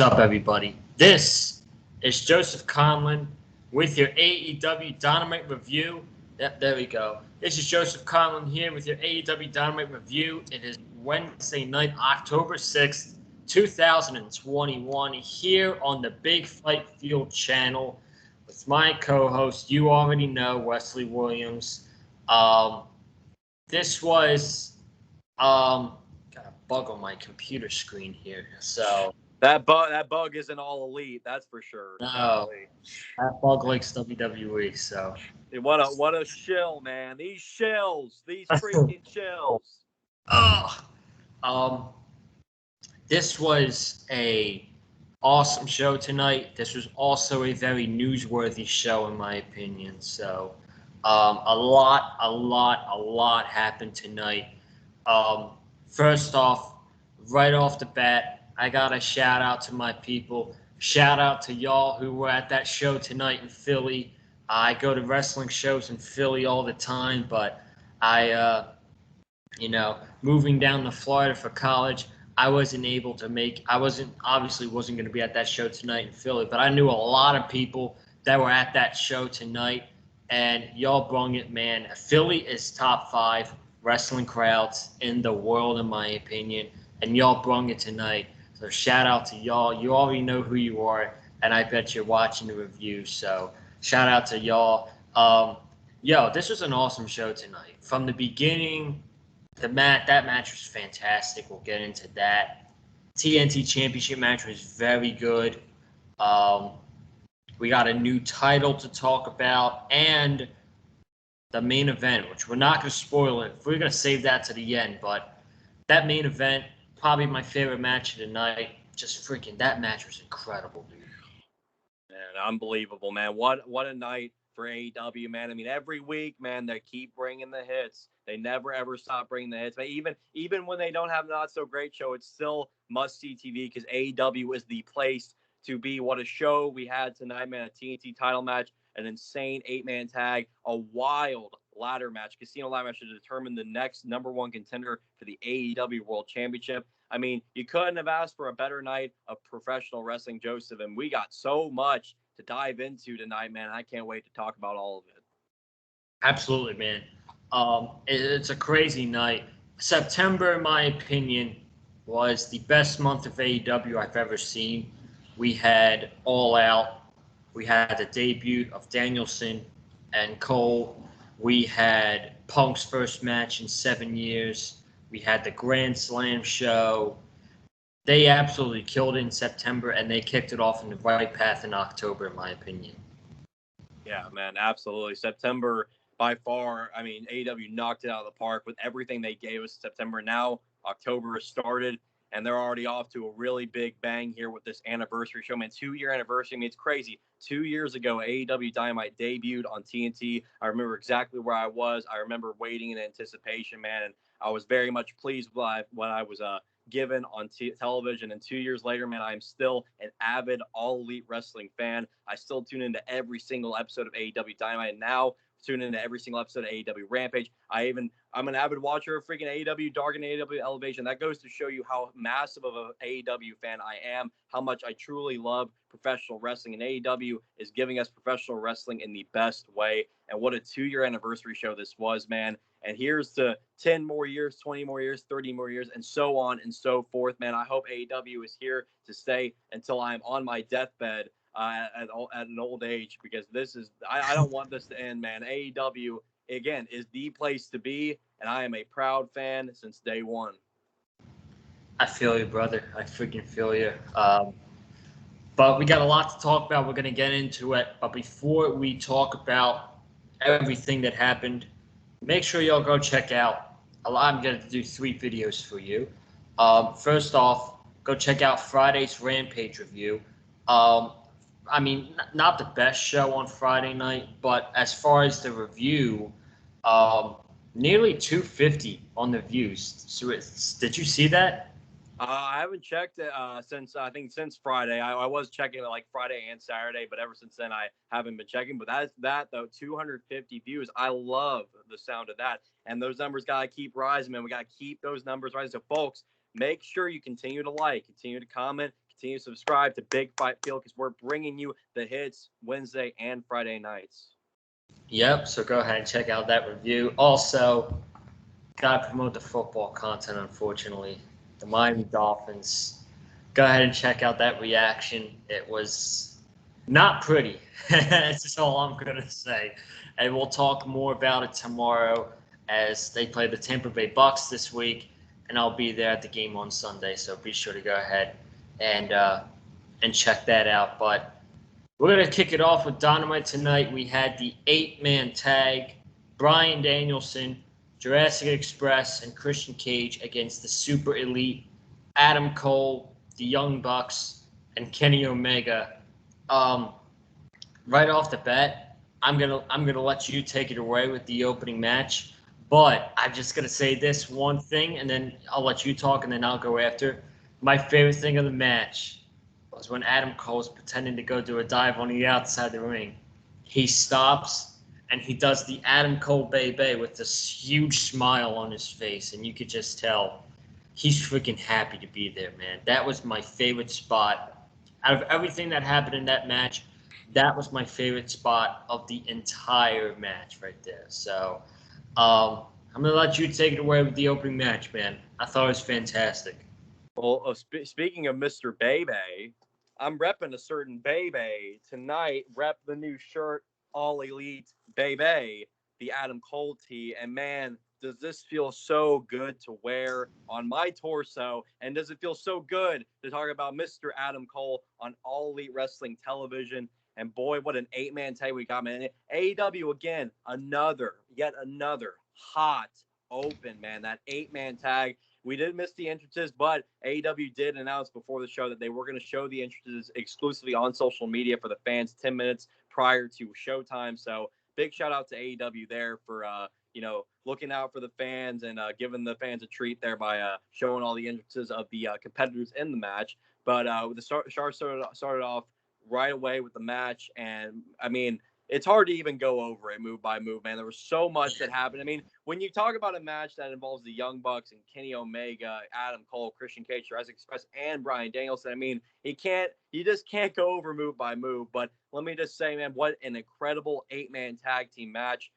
is up, everybody? This is Joseph Conlon with your AEW Dynamite review. Yep, there we go. This is Joseph Conlon here with your AEW Dynamite review. It is Wednesday night, October 6th, 2021, here on the Big Fight Field channel with my co-host, you already know, Wesley Williams. This was, got a bug on my computer screen here, so... That bug isn't all elite, that's for sure. No, that bug likes WWE, so. What a shill, man. These shells, these freaking shells. This was a awesome show tonight. This was also a very newsworthy show, in my opinion. So, a lot happened tonight. First off, right off the bat, I got a shout out to my people. Shout out to y'all who were at that show tonight in Philly. I go to wrestling shows in Philly all the time, but moving down to Florida for college, I wasn't obviously wasn't going to be at that show tonight in Philly, but I knew a lot of people that were at that show tonight, and y'all brung it, man. Philly is top 5 wrestling crowds in the world, in my opinion, and y'all brung it tonight. So shout out to y'all. You already know who you are, and I bet you're watching the review. So shout out to y'all. This was an awesome show tonight. From the beginning, that match was fantastic. We'll get into that. TNT Championship match was very good. We got a new title to talk about, and the main event, which we're not going to spoil it. We're going to save that to the end, but that main event, probably my favorite match of the night. Just freaking, that match was incredible, dude. Man, unbelievable, man. What a night for AEW, man. I mean, every week, man, they keep bringing the hits. They never, ever stop bringing the hits. But even when they don't have a not-so-great show, it's still must-see TV because AEW is the place to be. What a show we had tonight, man. A TNT title match, an insane 8-man tag, a wild ladder match, casino ladder match to determine the next number 1 contender for the AEW World Championship. I mean, you couldn't have asked for a better night of professional wrestling, Joseph, and we got so much to dive into tonight, man. I can't wait to talk about all of it. Absolutely, man. It's a crazy night. September, in my opinion, was the best month of AEW I've ever seen. We had All Out. We had the debut of Danielson and Cole. We had Punk's first match in 7 years. We had the Grand Slam show. They absolutely killed it in September, and they kicked it off in the right path in October, in my opinion. Yeah, man, absolutely. September, by far, I mean, AEW knocked it out of the park with everything they gave us in September. Now, October has started, and they're already off to a really big bang here with this anniversary show. Man, 2-year anniversary. I mean, it's crazy. 2 years ago, AEW Dynamite debuted on TNT. I remember exactly where I was. I remember waiting in anticipation, man, and I was very much pleased with what I was given on television. And 2 years later, man, I'm still an avid All Elite Wrestling fan. I still tune into every single episode of AEW Dynamite, and now tune into every single episode of AEW Rampage. I'm an avid watcher of freaking AEW Dark and AEW Elevation. That goes to show you how massive of an AEW fan I am, how much I truly love professional wrestling. And AEW is giving us professional wrestling in the best way. And what a 2-year anniversary show this was, man. And here's to 10 more years, 20 more years, 30 more years, and so on and so forth, man. I hope AEW is here to stay until I'm on my deathbed at an old age, because this is I don't want this to end, man. AEW, again, is the place to be, and I am a proud fan since day one. I feel you, brother. I freaking feel you. But we got a lot to talk about. We're going to get into it. But before we talk about everything that happened, make sure y'all go check out. I'm going to do 3 videos for you. First off, go check out Friday's Rampage review. I mean, not the best show on Friday night, but as far as the review, nearly 250 on the views. So did you see that? I haven't checked it since Friday. I was checking it like Friday and Saturday, but ever since then I haven't been checking. But that though, 250 views. I love the sound of that, and those numbers gotta keep rising, man. We gotta keep those numbers rising. So, folks, make sure you continue to like, continue to comment, continue to subscribe to Big Fight Feel because we're bringing you the hits Wednesday and Friday nights. Yep, so go ahead and check out that review. Also, got to promote the football content, unfortunately. The Miami Dolphins. Go ahead and check out that reaction. It was not pretty. That's just all I'm going to say. And we'll talk more about it tomorrow as they play the Tampa Bay Bucks this week, and I'll be there at the game on Sunday, so be sure to go ahead and check that out. But we're going to kick it off with Dynamite tonight. We had the 8-man tag, Bryan Danielson, Jurassic Express, and Christian Cage against the Super Elite, Adam Cole, the Young Bucks, and Kenny Omega. Right off the bat, I'm gonna let you take it away with the opening match. But I'm just gonna say this one thing, and then I'll let you talk, and then I'll go after. My favorite thing of the match was when Adam Cole's pretending to go do a dive on the outside the ring. He stops and he does the Adam Cole Bay with this huge smile on his face, and you could just tell he's freaking happy to be there, man. That was my favorite spot. Out of everything that happened in that match, that was my favorite spot of the entire match right there. So I'm going to let you take it away with the opening match, man. I thought it was fantastic. Well, speaking of Mr. Bebe, I'm repping a certain Bebe tonight. Rep the new shirt, All Elite Bebe, the Adam Cole tee. And man, does this feel so good to wear on my torso? And does it feel so good to talk about Mr. Adam Cole on All Elite Wrestling Television? And boy, what an 8-man tag we got, man. AEW, again, yet another hot open, man. That 8-man tag. We did miss the entrances, but AEW did announce before the show that they were going to show the entrances exclusively on social media for the fans 10 minutes prior to showtime. So big shout out to AEW there for, looking out for the fans and giving the fans a treat there by showing all the entrances of the competitors in the match. But the start started off right away with the match. And I mean, it's hard to even go over it move by move, man. There was so much that happened. I mean, when you talk about a match that involves the Young Bucks and Kenny Omega, Adam Cole, Christian Cage, Jurassic Express, and Bryan Danielson, I mean, you just can't go over move by move. But let me just say, man, what an incredible 8-man tag team match.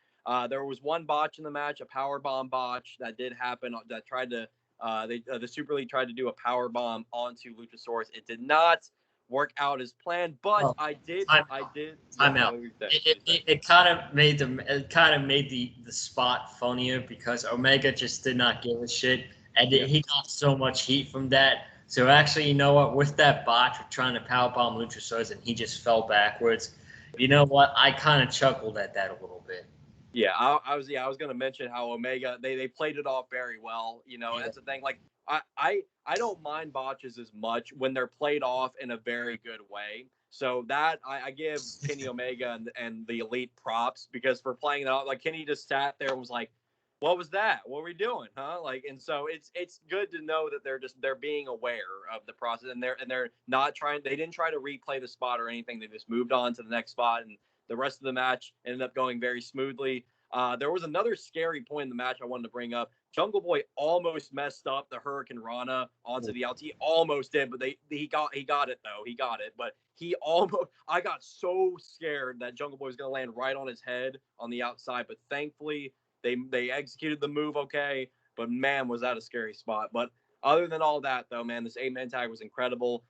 There was one botch in the match, a powerbomb botch that did happen. That tried to, the Super League tried to do a powerbomb onto Luchasaurus. It did not work out as planned, but I did. Time out. It kind of made the spot funnier because Omega just did not give a shit, and he got so much heat from that. So actually, you know what? With that botch of trying to powerbomb Luchasaurus, and he just fell backwards. You know what? I kind of chuckled at that a little bit. Yeah, I was going to mention how Omega they played it off very well. That's the thing. Like I don't mind botches as much when they're played off in a very good way. So that I give Kenny Omega and the Elite props because for playing it off, like Kenny just sat there and was like, "What was that? What were we doing, huh?" Like, and so it's good to know that they're being aware of the process and they're not trying. They didn't try to replay the spot or anything. They just moved on to the next spot and the rest of the match ended up going very smoothly. There was another scary point in the match I wanted to bring up. Jungle Boy almost messed up the Hurricane Rana onto the outside. He almost did, but he got it though. He got it, but I got so scared that Jungle Boy was going to land right on his head on the outside, but thankfully they executed the move okay. But man, was that a scary spot. But other than all that though, man, this 8-man tag was incredible.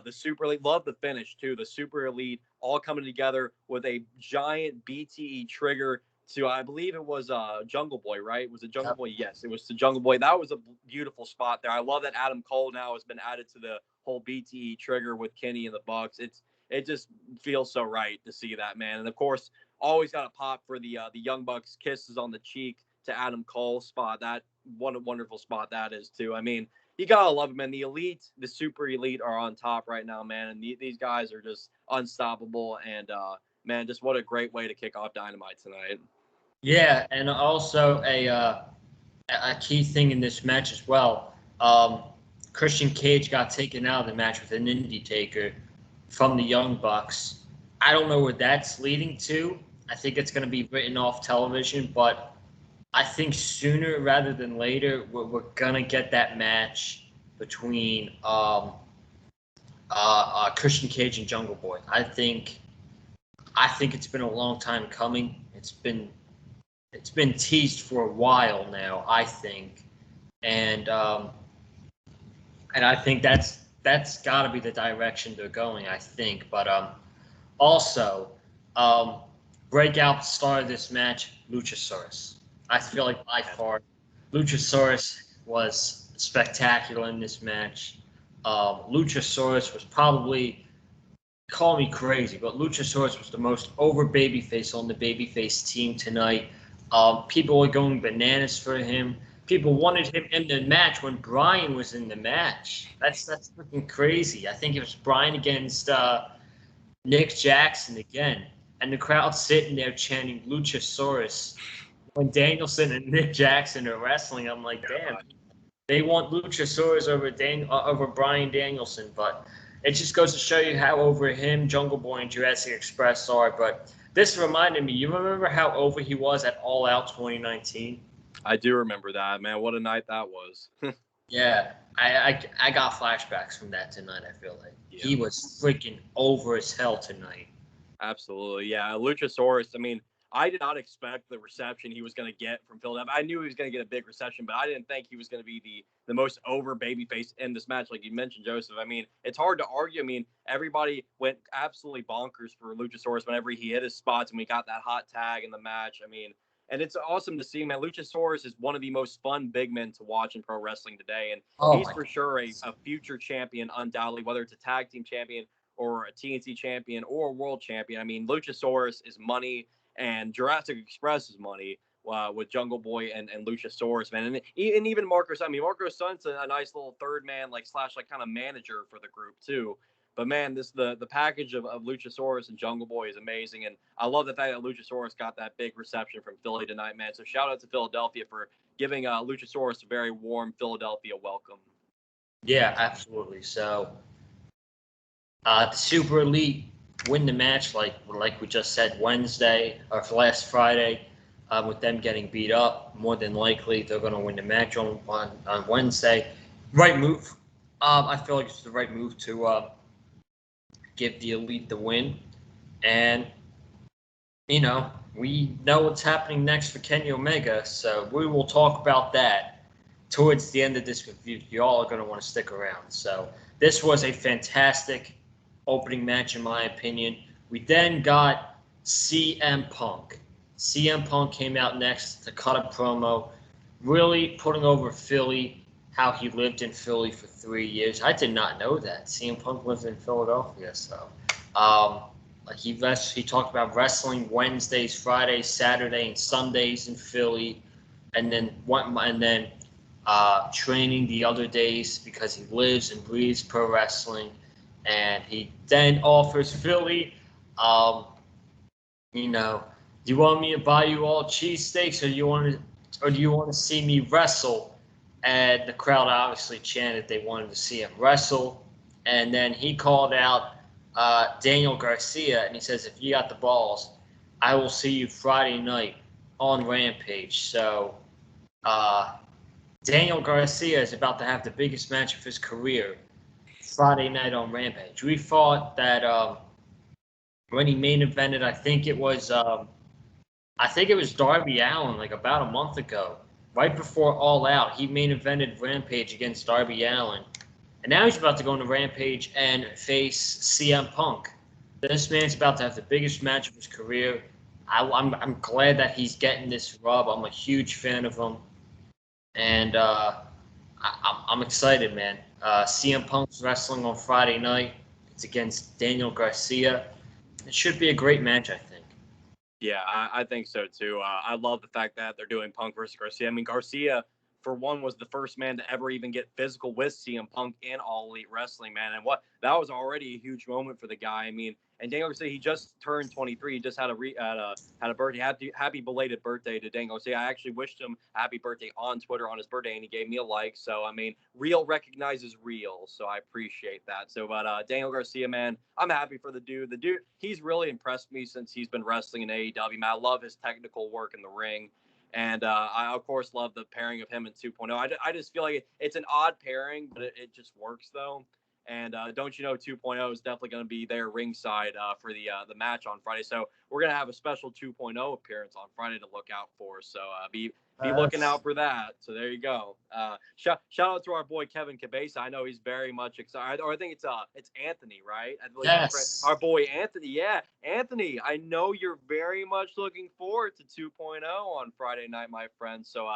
The Super Elite, love the finish too. The Super Elite all coming together with a giant BTE trigger to, I believe it was Jungle Boy, right? Was it Jungle Boy? Yes, it was the Jungle Boy. That was a beautiful spot there. I love that Adam Cole now has been added to the whole BTE trigger with Kenny and the Bucks. It just feels so right to see that, man. And of course, always got a pop for the Young Bucks kisses on the cheek to Adam Cole spot. That what a wonderful spot that is too. I mean, you gotta love them, man. The Elite, the Super Elite are on top right now, man. And these guys are just unstoppable. And man, just what a great way to kick off Dynamite tonight. Yeah, and also a key thing in this match as well. Christian Cage got taken out of the match with an Indie Taker from the Young Bucks. I don't know where that's leading to. I think it's going to be written off television, but I think sooner rather than later, we're going to get that match between Christian Cage and Jungle Boy. I think it's been a long time coming. It's been teased for a while now, I think, and I think that's got to be the direction they're going. I think, but also, breakout star of this match, Luchasaurus. I feel like by far, Luchasaurus was spectacular in this match. Luchasaurus was probably, call me crazy, but Luchasaurus was the most over babyface on the babyface team tonight. People were going bananas for him. People wanted him in the match when Bryan was in the match. That's freaking crazy. I think it was Bryan against Nick Jackson again, and the crowd sitting there chanting Luchasaurus when Danielson and Nick Jackson are wrestling. I'm like, damn, they want Luchasaurus over Bryan Danielson, but it just goes to show you how over him, Jungle Boy, and Jurassic Express are. But this reminded me, you remember how over he was at All Out 2019? I do remember that, man. What a night that was. Yeah, I got flashbacks from that tonight. I feel like he was freaking over as hell tonight. Absolutely, yeah. Luchasaurus. I mean, I did not expect the reception he was going to get from Philadelphia. I knew he was going to get a big reception, but I didn't think he was going to be the most over babyface in this match, like you mentioned, Joseph. I mean, it's hard to argue. I mean, everybody went absolutely bonkers for Luchasaurus whenever he hit his spots, and we got that hot tag in the match. I mean, and it's awesome to see, man. Luchasaurus is one of the most fun big men to watch in pro wrestling today, and he's for sure a future champion, undoubtedly, whether it's a tag team champion or a TNT champion or a world champion. I mean, Luchasaurus is money, and Jurassic Express is money with Jungle Boy and Luchasaurus, man. And even Marco Stunt. I mean, Marco Stunt's a nice little third man, like kind of manager for the group, too. But man, the package of Luchasaurus and Jungle Boy is amazing, and I love the fact that Luchasaurus got that big reception from Philly tonight, man. So shout out to Philadelphia for giving Luchasaurus a very warm Philadelphia welcome. Yeah, absolutely. So the Super Elite win the match, like we just said, Wednesday or last Friday, with them getting beat up. More than likely, they're going to win the match on Wednesday. Right move. I feel like it's the right move to give the Elite the win. And, we know what's happening next for Kenny Omega, so we will talk about that towards the end of this review. You all are going to want to stick around. So this was a fantastic opening match, in my opinion. We then got CM Punk. CM Punk came out next to cut a promo, really putting over Philly, how he lived in Philly for 3 years. I did not know that. CM Punk lived in Philadelphia, so he talked about wrestling Wednesdays, Fridays, Saturdays, and Sundays in Philly, and then training the other days because he lives and breathes pro wrestling. And he then offers Philly, do you want me to buy you all cheesesteaks, or do you want to see me wrestle? And the crowd obviously chanted they wanted to see him wrestle. And then he called out Daniel Garcia, and he says, if you got the balls, I will see you Friday night on Rampage. So Daniel Garcia is about to have the biggest match of his career Friday night on Rampage. We thought that when he main evented, I think it was Darby Allen, like about a month ago, right before All Out. He main evented Rampage against Darby Allen, and now he's about to go into Rampage and face CM Punk. This man's about to have the biggest match of his career. I'm glad that he's getting this rub. I'm a huge fan of him, and I'm excited, man. CM Punk's wrestling on Friday night. It's against Daniel Garcia. It should be a great match, I think. Yeah, I think so too. I love the fact that they're doing Punk versus Garcia. I mean, Garcia, for one, was the first man to ever even get physical with CM Punk in All Elite Wrestling, man. And that was already a huge moment for the guy. I mean, and Daniel Garcia, he just turned 23. He just had a birthday. Happy belated birthday to Daniel Garcia. I actually wished him happy birthday on Twitter on his birthday, and he gave me a like. So, I mean, real recognizes real. So I appreciate that. So, but Daniel Garcia, man, I'm happy for the dude. The dude, he's really impressed me since he's been wrestling in AEW. Man, I love his technical work in the ring. And I, of course, love the pairing of him and 2.0. I just feel like it's an odd pairing, but it just works, though. And don't you know 2.0 is definitely going to be there ringside for the match on Friday. So we're going to have a special 2.0 appearance on Friday to look out for. So be looking out for that. So there you go. Shout out to our boy Kevin Cabeza. I know he's very much excited. Or I think it's Anthony, right? I believe Yes. our boy Anthony. Yeah, Anthony. I know you're very much looking forward to 2.0 on Friday night, my friend. So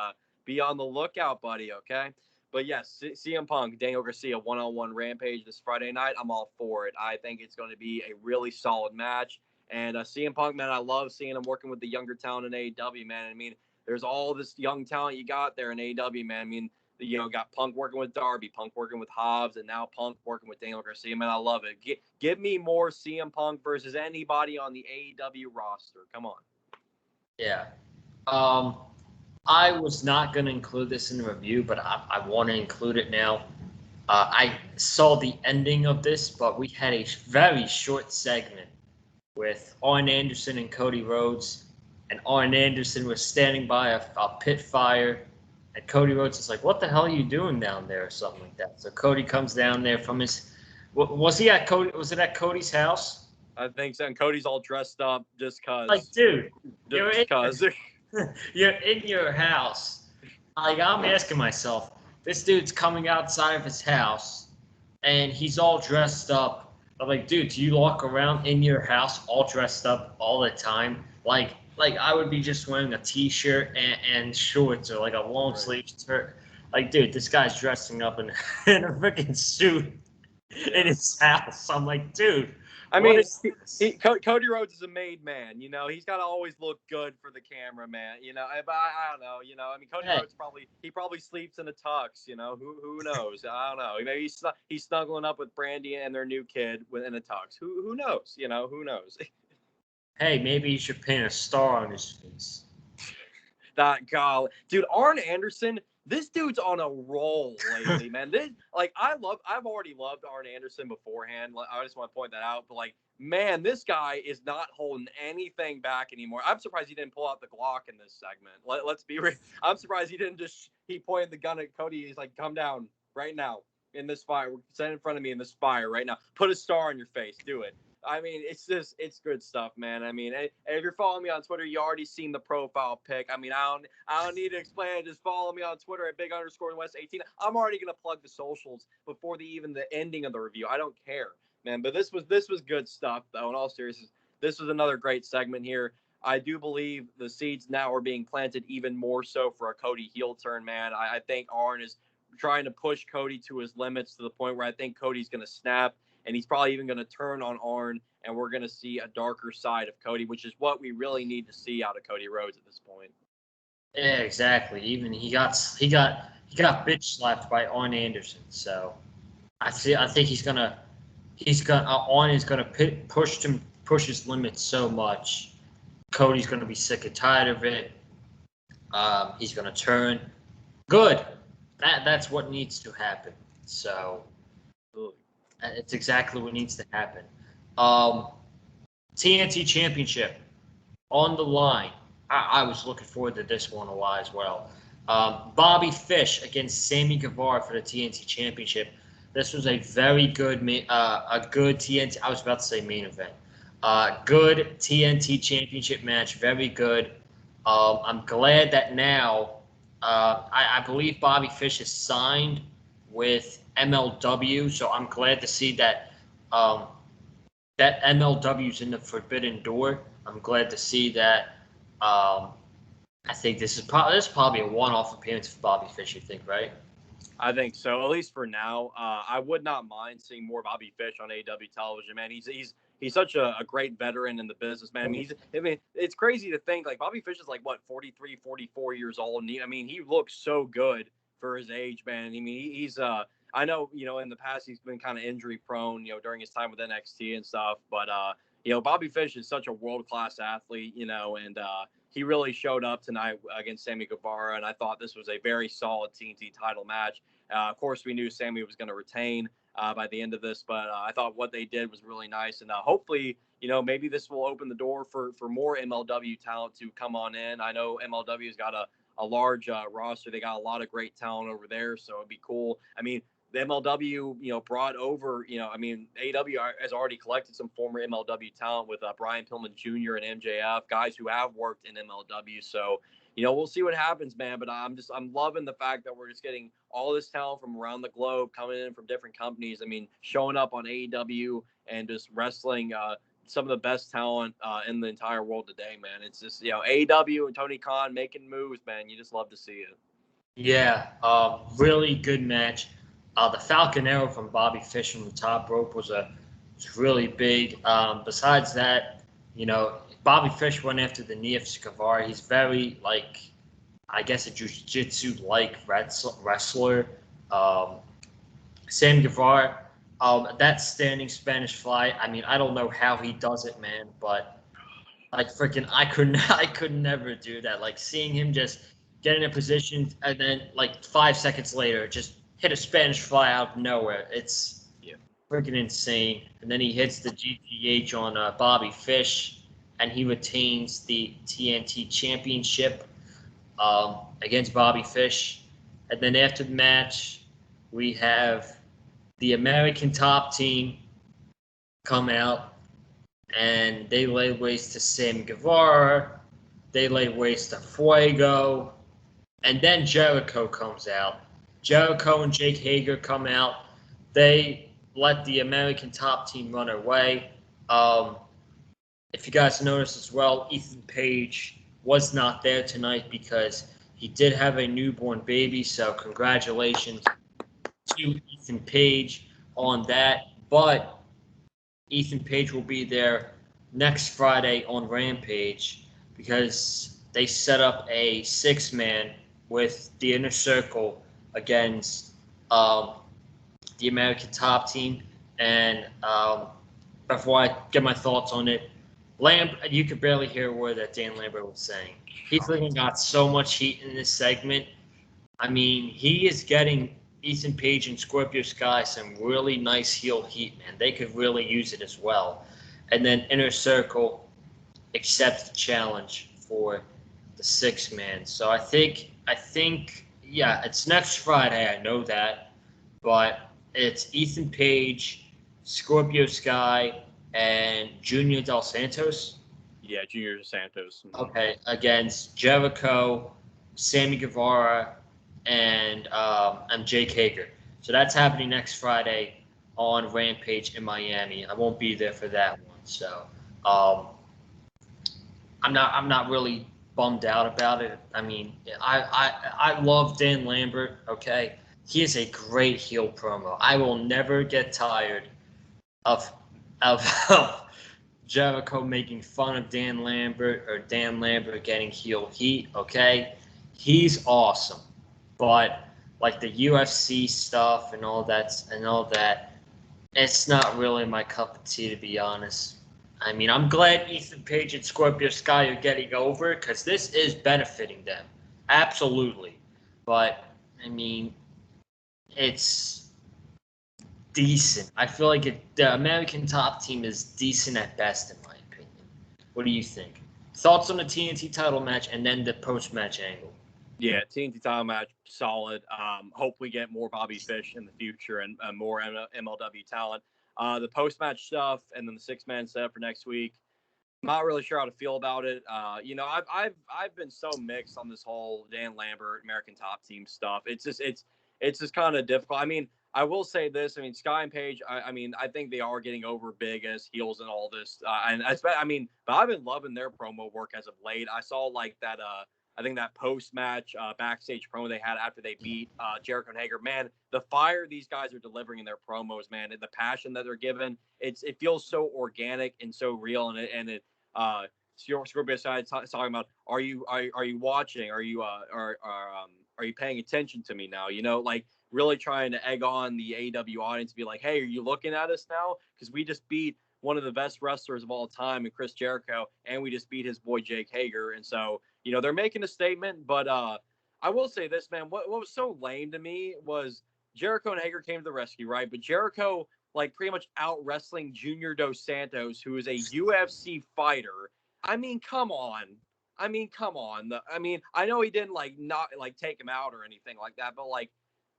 be on the lookout, buddy. Okay. But yes, CM Punk, Daniel Garcia, one-on-one Rampage this Friday night. I'm all for it. I think it's going to be a really solid match. And CM Punk, man, I love seeing him working with the younger talent in AEW, man. I mean, there's all this young talent you got there in AEW, man. I mean, got Punk working with Darby, Punk working with Hobbs, and now Punk working with Daniel Garcia. Man, I love it. Give me more CM Punk versus anybody on the AEW roster. Come on. Yeah. I was not going to include this in the review, but I want to include it now. I saw the ending of this, but we had a very short segment with Arn Anderson and Cody Rhodes, and Arn Anderson was standing by a pit fire, and Cody Rhodes is like, "What the hell are you doing down there?" or something like that. So Cody comes down there from his. Was he at Cody? Was it at Cody's house? I think so. And Cody's all dressed up just cause. Like, dude, just cause. You're in your house. Like, I'm asking myself, this dude's coming outside of his house, and he's all dressed up. I'm like, dude, do you walk around in your house all dressed up all the time? Like I would be just wearing a t-shirt and shorts or like a long sleeve shirt. Like, dude, this guy's dressing up in a freaking suit in his house. I'm like, dude. I mean, Cody Rhodes is a made man. He's got to always look good for the camera, man. But I don't know. I mean, Cody Rhodes probably sleeps in a tux. Who knows? I don't know. Maybe he's snuggling up with Brandy and their new kid in a tux. Who knows? Who knows? Hey, maybe he should paint a star on his face. That guy, dude, Arn Anderson. This dude's on a roll lately, man. I've already loved Arn Anderson beforehand. I just want to point that out. But man, this guy is not holding anything back anymore. I'm surprised he didn't pull out the Glock in this segment. Let's be real. I'm surprised he didn't he pointed the gun at Cody. He's like, come down right now in this fire. Stand in front of me in this fire right now. Put a star on your face. Do it. I mean, it's good stuff, man. I mean, if you're following me on Twitter, you already seen the profile pic. I mean, I don't need to explain it. Just follow me on Twitter at @big_West18. I'm already gonna plug the socials before the ending of the review. I don't care, man. But this was good stuff, though. In all seriousness, this was another great segment here. I do believe the seeds now are being planted even more so for a Cody heel turn, man. I think Arn is trying to push Cody to his limits to the point where I think Cody's gonna snap. And he's probably even going to turn on Arn, and we're going to see a darker side of Cody, which is what we really need to see out of Cody Rhodes at this point. Yeah, exactly. Even he got bitch slapped by Arn Anderson. So I think Arn is gonna push his limits so much. Cody's gonna be sick and tired of it. He's gonna turn. Good. That's what needs to happen. So. It's exactly what needs to happen. TNT Championship on the line. I was looking forward to this one a lot as well. Bobby Fish against Sammy Guevara for the TNT Championship. This was a very good, a good TNT. I was about to say main event. Good TNT Championship match. Very good. I'm glad that now. I believe Bobby Fish is signed with MLW, so I'm glad to see that that MLW's in the Forbidden Door. I'm glad to see that. I think this is probably a one-off appearance for Bobby Fish. You think, right? I think so, at least for now. I would not mind seeing more Bobby Fish on AEW television, man. He's such a great veteran in the business, man. I mean, it's crazy to think Bobby Fish is 43, 44 years old, and he looks so good for his age, man. I mean, he's I know, in the past he's been kind of injury prone, during his time with NXT and stuff, but Bobby Fish is such a world-class athlete, and he really showed up tonight against Sammy Guevara, and I thought this was a very solid TNT title match. Of course, we knew Sammy was going to retain by the end of this, but I thought what they did was really nice, and hopefully, maybe this will open the door for more MLW talent to come on in. I know MLW's got a large roster. They got a lot of great talent over there, so it'd be cool. I mean, the MLW, brought over, AEW has already collected some former MLW talent with Brian Pillman Jr. and MJF, guys who have worked in MLW. So, we'll see what happens, man. But I'm loving the fact that we're just getting all this talent from around the globe coming in from different companies. I mean, showing up on AEW and just wrestling some of the best talent in the entire world today, man. It's just, AEW and Tony Khan making moves, man. You just love to see it. Yeah, really good match. The Falcon Arrow from Bobby Fish from the top rope was really big. Besides that, Bobby Fish went after the knee of Guevara. He's very, I guess, a jiu-jitsu-like wrestler. Sam Guevara, that standing Spanish fly. I mean, I don't know how he does it, man, but freaking, I could never do that. Like seeing him just get in a position and then 5 seconds later just hit a Spanish fly out of nowhere. It's freaking insane. And then he hits the GTH on Bobby Fish, and he retains the TNT Championship against Bobby Fish. And then after the match, we have the American Top Team come out, and they lay waste to Sam Guevara. They lay waste to Fuego. And then Jericho comes out. Jericho and Jake Hager come out. They let the American Top Team run away. If you guys noticed as well, Ethan Page was not there tonight because he did have a newborn baby. So congratulations to Ethan Page on that. But Ethan Page will be there next Friday on Rampage because they set up a 6-man with the Inner Circle against the American Top Team. And before I get my thoughts on it, you could barely hear a word that Dan Lambert was saying. He's got so much heat in this segment. I mean, he is getting Ethan Page and Scorpio Sky some really nice heel heat, man. They could really use it as well. And then Inner Circle accepts the challenge for the 6-man. So I think, yeah, it's next Friday. I know that, but it's Ethan Page, Scorpio Sky, and Junior Dos Santos. Yeah, Junior Dos Santos. Okay, against Jericho, Sammy Guevara, and Jake Hager. So that's happening next Friday on Rampage in Miami. I won't be there for that one, so I'm not really bummed out about it. I mean, I love Dan Lambert. Okay, he is a great heel promo. I will never get tired of Jericho making fun of Dan Lambert or Dan Lambert getting heel heat. Okay, he's awesome, but the UFC stuff and all that, it's not really my cup of tea, to be honest. I mean, I'm glad Ethan Page and Scorpio Sky are getting over because this is benefiting them. Absolutely. But, I mean, it's decent. I feel like the American Top Team is decent at best, in my opinion. What do you think? Thoughts on the TNT title match and then the post-match angle? Yeah, TNT title match, solid. Hope we get more Bobby Fish in the future and more MLW talent. The post-match stuff and then the 6-man setup for next week. I'm not really sure how to feel about it. I've been so mixed on this whole Dan Lambert American Top Team stuff. It's just kind of difficult. I mean, I will say this. I mean, Sky and Page. I think they are getting over big as heels and all this. But I've been loving their promo work as of late. I saw that. I think that post-match backstage promo they had after they beat Jericho and Hager, man, the fire these guys are delivering in their promos, man, and the passion that they're given, it feels so organic and so real. And Scorpio side talking about, are you watching? Are you paying attention to me now? Really trying to egg on the AEW audience to be like, hey, are you looking at us now? Because we just beat one of the best wrestlers of all time in Chris Jericho, and we just beat his boy Jake Hager, and so. They're making a statement, but I will say this, man. What was so lame to me was Jericho and Hager came to the rescue, right? But Jericho, pretty much out wrestling Junior Dos Santos, who is a UFC fighter. I mean, come on. I know he didn't not take him out or anything like that, but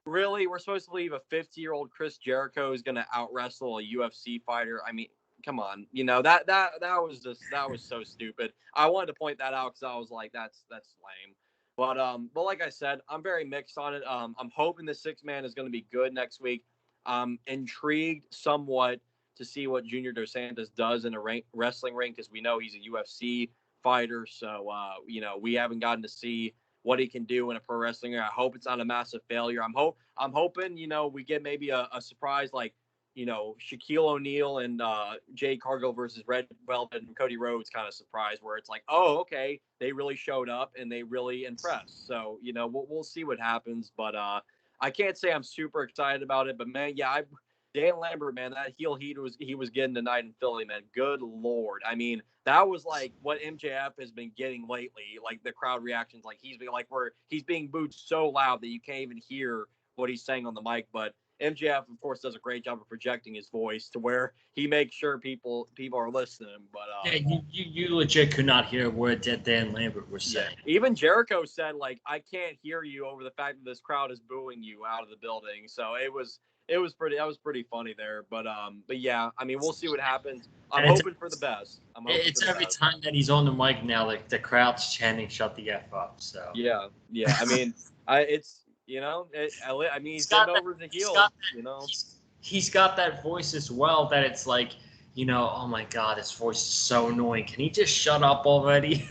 Really, we're supposed to believe a 50-year-old Chris Jericho is going to out wrestle a UFC fighter? I mean, come on, that was so stupid. I wanted to point that out because I was like, that's lame. But like I said, I'm very mixed on it. I'm hoping the 6-man is going to be good next week. I'm intrigued somewhat to see what Junior Dos Santos does in a wrestling ring because we know he's a UFC fighter. So we haven't gotten to see what he can do in a pro wrestling ring. I hope it's not a massive failure. I'm hoping we get maybe a surprise like Shaquille O'Neal and Jay Cargill versus Red Velvet and Cody Rhodes kind of surprise where it's like, oh, okay, they really showed up and they really impressed. So we'll see what happens, but I can't say I'm super excited about it. But man, yeah, Dan Lambert, man, that heel heat he was getting tonight in Philly, man. Good Lord. I mean, that was like what MJF has been getting lately, like the crowd reactions, like he's being booed so loud that you can't even hear what he's saying on the mic. But MJF, of course, does a great job of projecting his voice to where he makes sure people are listening. But yeah, you legit could not hear a word that Dan Lambert was saying. Yeah. Even Jericho said, like, I can't hear you over the fact that this crowd is booing you out of the building. So that was pretty funny there. But yeah, I mean, we'll see what happens. I'm hoping for the best. It's every time that he's on the mic now, like the crowd's chanting "Shut the F up." So yeah. I mean, he's getting over the heel. He's got that voice as well. That it's like, oh my God, his voice is so annoying. Can he just shut up already?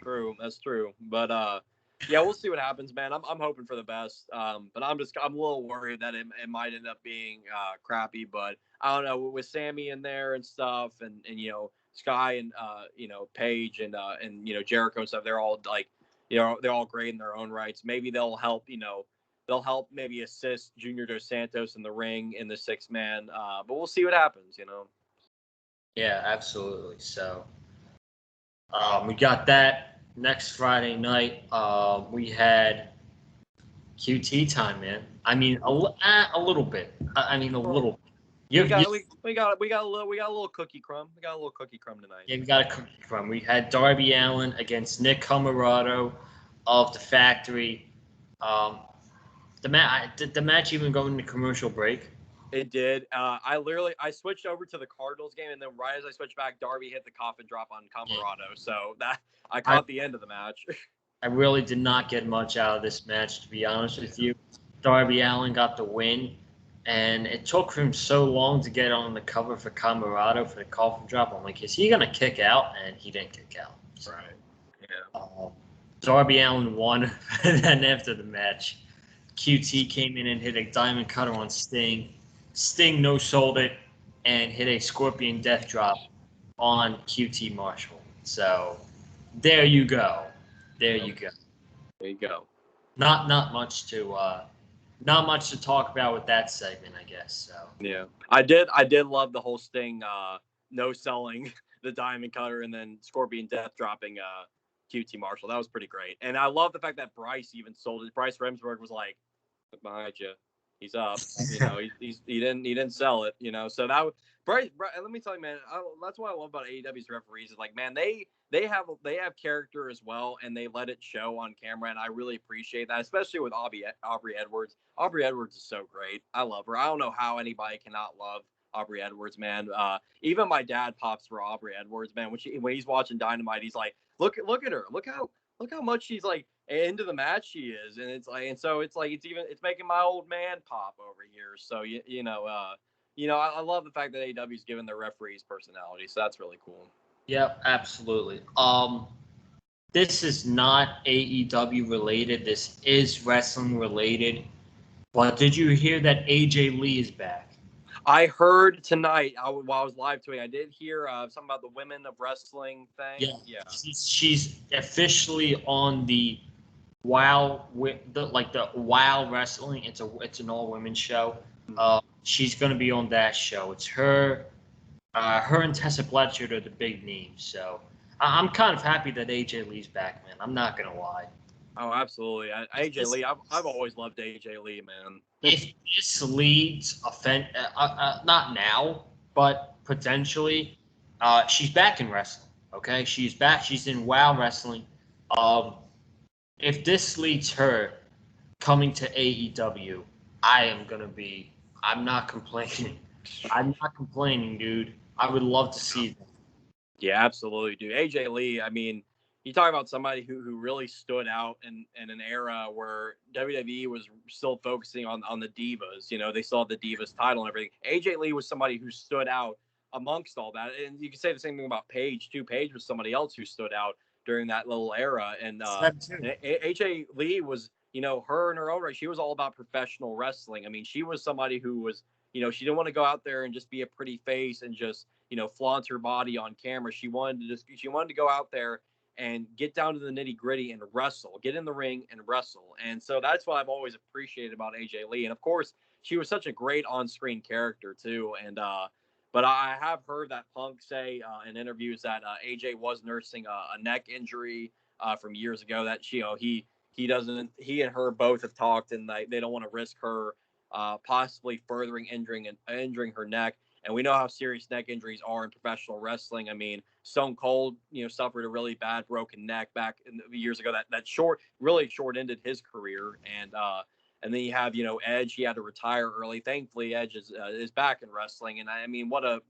True, that's true. But yeah, we'll see what happens, man. I'm hoping for the best. But I'm a little worried that it might end up being crappy. But I don't know, with Sammy in there and stuff, and Sky and Paige and Jericho and stuff. They're all like, they're all great in their own rights. Maybe they'll help. They'll help maybe assist Junior Dos Santos in the ring in the 6-man. But we'll see what happens. Yeah, absolutely. So we got that. Next Friday night, we had QT time, man. I mean, a little bit. I mean, a little. We got a little cookie crumb. We got a little cookie crumb tonight. Yeah, we got a cookie crumb. We had Darby Allen against Nick Comoroto of the Factory. The match even going into commercial break. It did. I switched over to the Cardinals game, and then right as I switched back, Darby hit the coffin drop on Comoroto. So that I caught the end of the match. I really did not get much out of this match, to be honest with you. Darby Allen got the win, and it took him so long to get on the cover for Comoroto for the coffin drop. I'm like, is he gonna kick out? And he didn't kick out. So, right. Yeah. Darby Allen won, and then after the match, QT came in and hit a diamond cutter on Sting. Sting no-sold it and hit a Scorpion Death Drop on QT Marshall. So there you go. There you go. Not much to talk about with that segment, I guess. So yeah, I did love the whole Sting no selling the diamond cutter and then Scorpion Death dropping QT Marshall. That was pretty great, and I love the fact that Bryce even sold it. Bryce Remsburg was like, "Look behind you. He's up." He didn't sell it. So that was Bryce. Let me tell you, man. That's what I love about AEW's referees is like, man, they have character as well, and they let it show on camera, and I really appreciate that, especially with Aubrey Edwards. Aubrey Edwards is so great. I love her. I don't know how anybody cannot love Aubrey Edwards, man. Even my dad pops for Aubrey Edwards, man. When he's watching Dynamite, he's like, look at her. Look how much she's like into the match she is, and it's making my old man pop over here. So I love the fact that AEW's given their referees personality, so that's really cool. Yep, absolutely. This is not AEW related. This is wrestling related. But did you hear that AJ Lee is back? I heard tonight while I was live tweeting. I did hear something about the Women of Wrestling thing. Yeah. She's officially on the WoW the WoW Wrestling. It's an all women show. She's gonna be on that show. It's her and Tessa Blanchard are the big names. So I'm kind of happy that AJ Lee's back, man. I'm not gonna lie. Oh, absolutely. AJ Lee, I've always loved AJ Lee, man. If this leads not now, but potentially, she's back in wrestling. Okay, she's back. She's in WoW Wrestling. If this leads her coming to AEW, I'm not complaining. I'm not complaining, dude. I would love to see that. Yeah, absolutely, dude. AJ Lee, I mean, you talk about somebody who really stood out in an era where WWE was still focusing on the Divas. You know, they still had the Divas title and everything. AJ Lee was somebody who stood out amongst all that. And you can say the same thing about Paige, too. Paige was somebody else who stood out during that little era. And AJ Lee was, you know, her in her own right, she was all about professional wrestling. I mean, she was somebody who was, you know, she didn't want to go out there and just be a pretty face and just, you know, flaunt her body on camera. She wanted to go out there and get down to the nitty gritty and wrestle, get in the ring and wrestle. And so that's what I've always appreciated about AJ Lee. And of course, she was such a great on-screen character too. And but I have heard that Punk say in interviews that AJ was nursing a neck injury from years ago. That she, you know, he and her both have talked, and they don't want to risk her possibly furthering injuring her neck. And we know how serious neck injuries are in professional wrestling. I mean, Stone Cold, you know, suffered a really bad broken neck back years ago. That really short-ended his career. And then you have, you know, Edge. He had to retire early. Thankfully, Edge is back in wrestling. And I mean, what a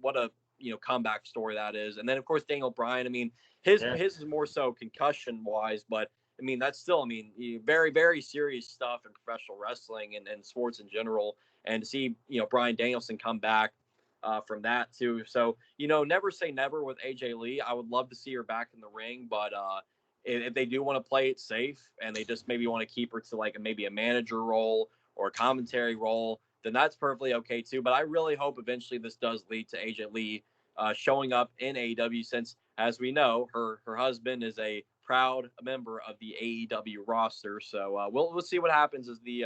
you know, comeback story that is. And then of course Daniel Bryan. I mean, his is more so concussion wise, but I mean, that's still, I mean, very, very serious stuff in professional wrestling and sports in general. And to see, you know, Bryan Danielson come back from that too. So, you know, never say never with AJ Lee. I would love to see her back in the ring, but if they do want to play it safe and they just maybe want to keep her to like maybe a manager role or a commentary role, then that's perfectly okay too. But I really hope eventually this does lead to AJ Lee showing up in AEW, since, as we know, her husband is a proud member of the AEW roster. So we'll see what happens as the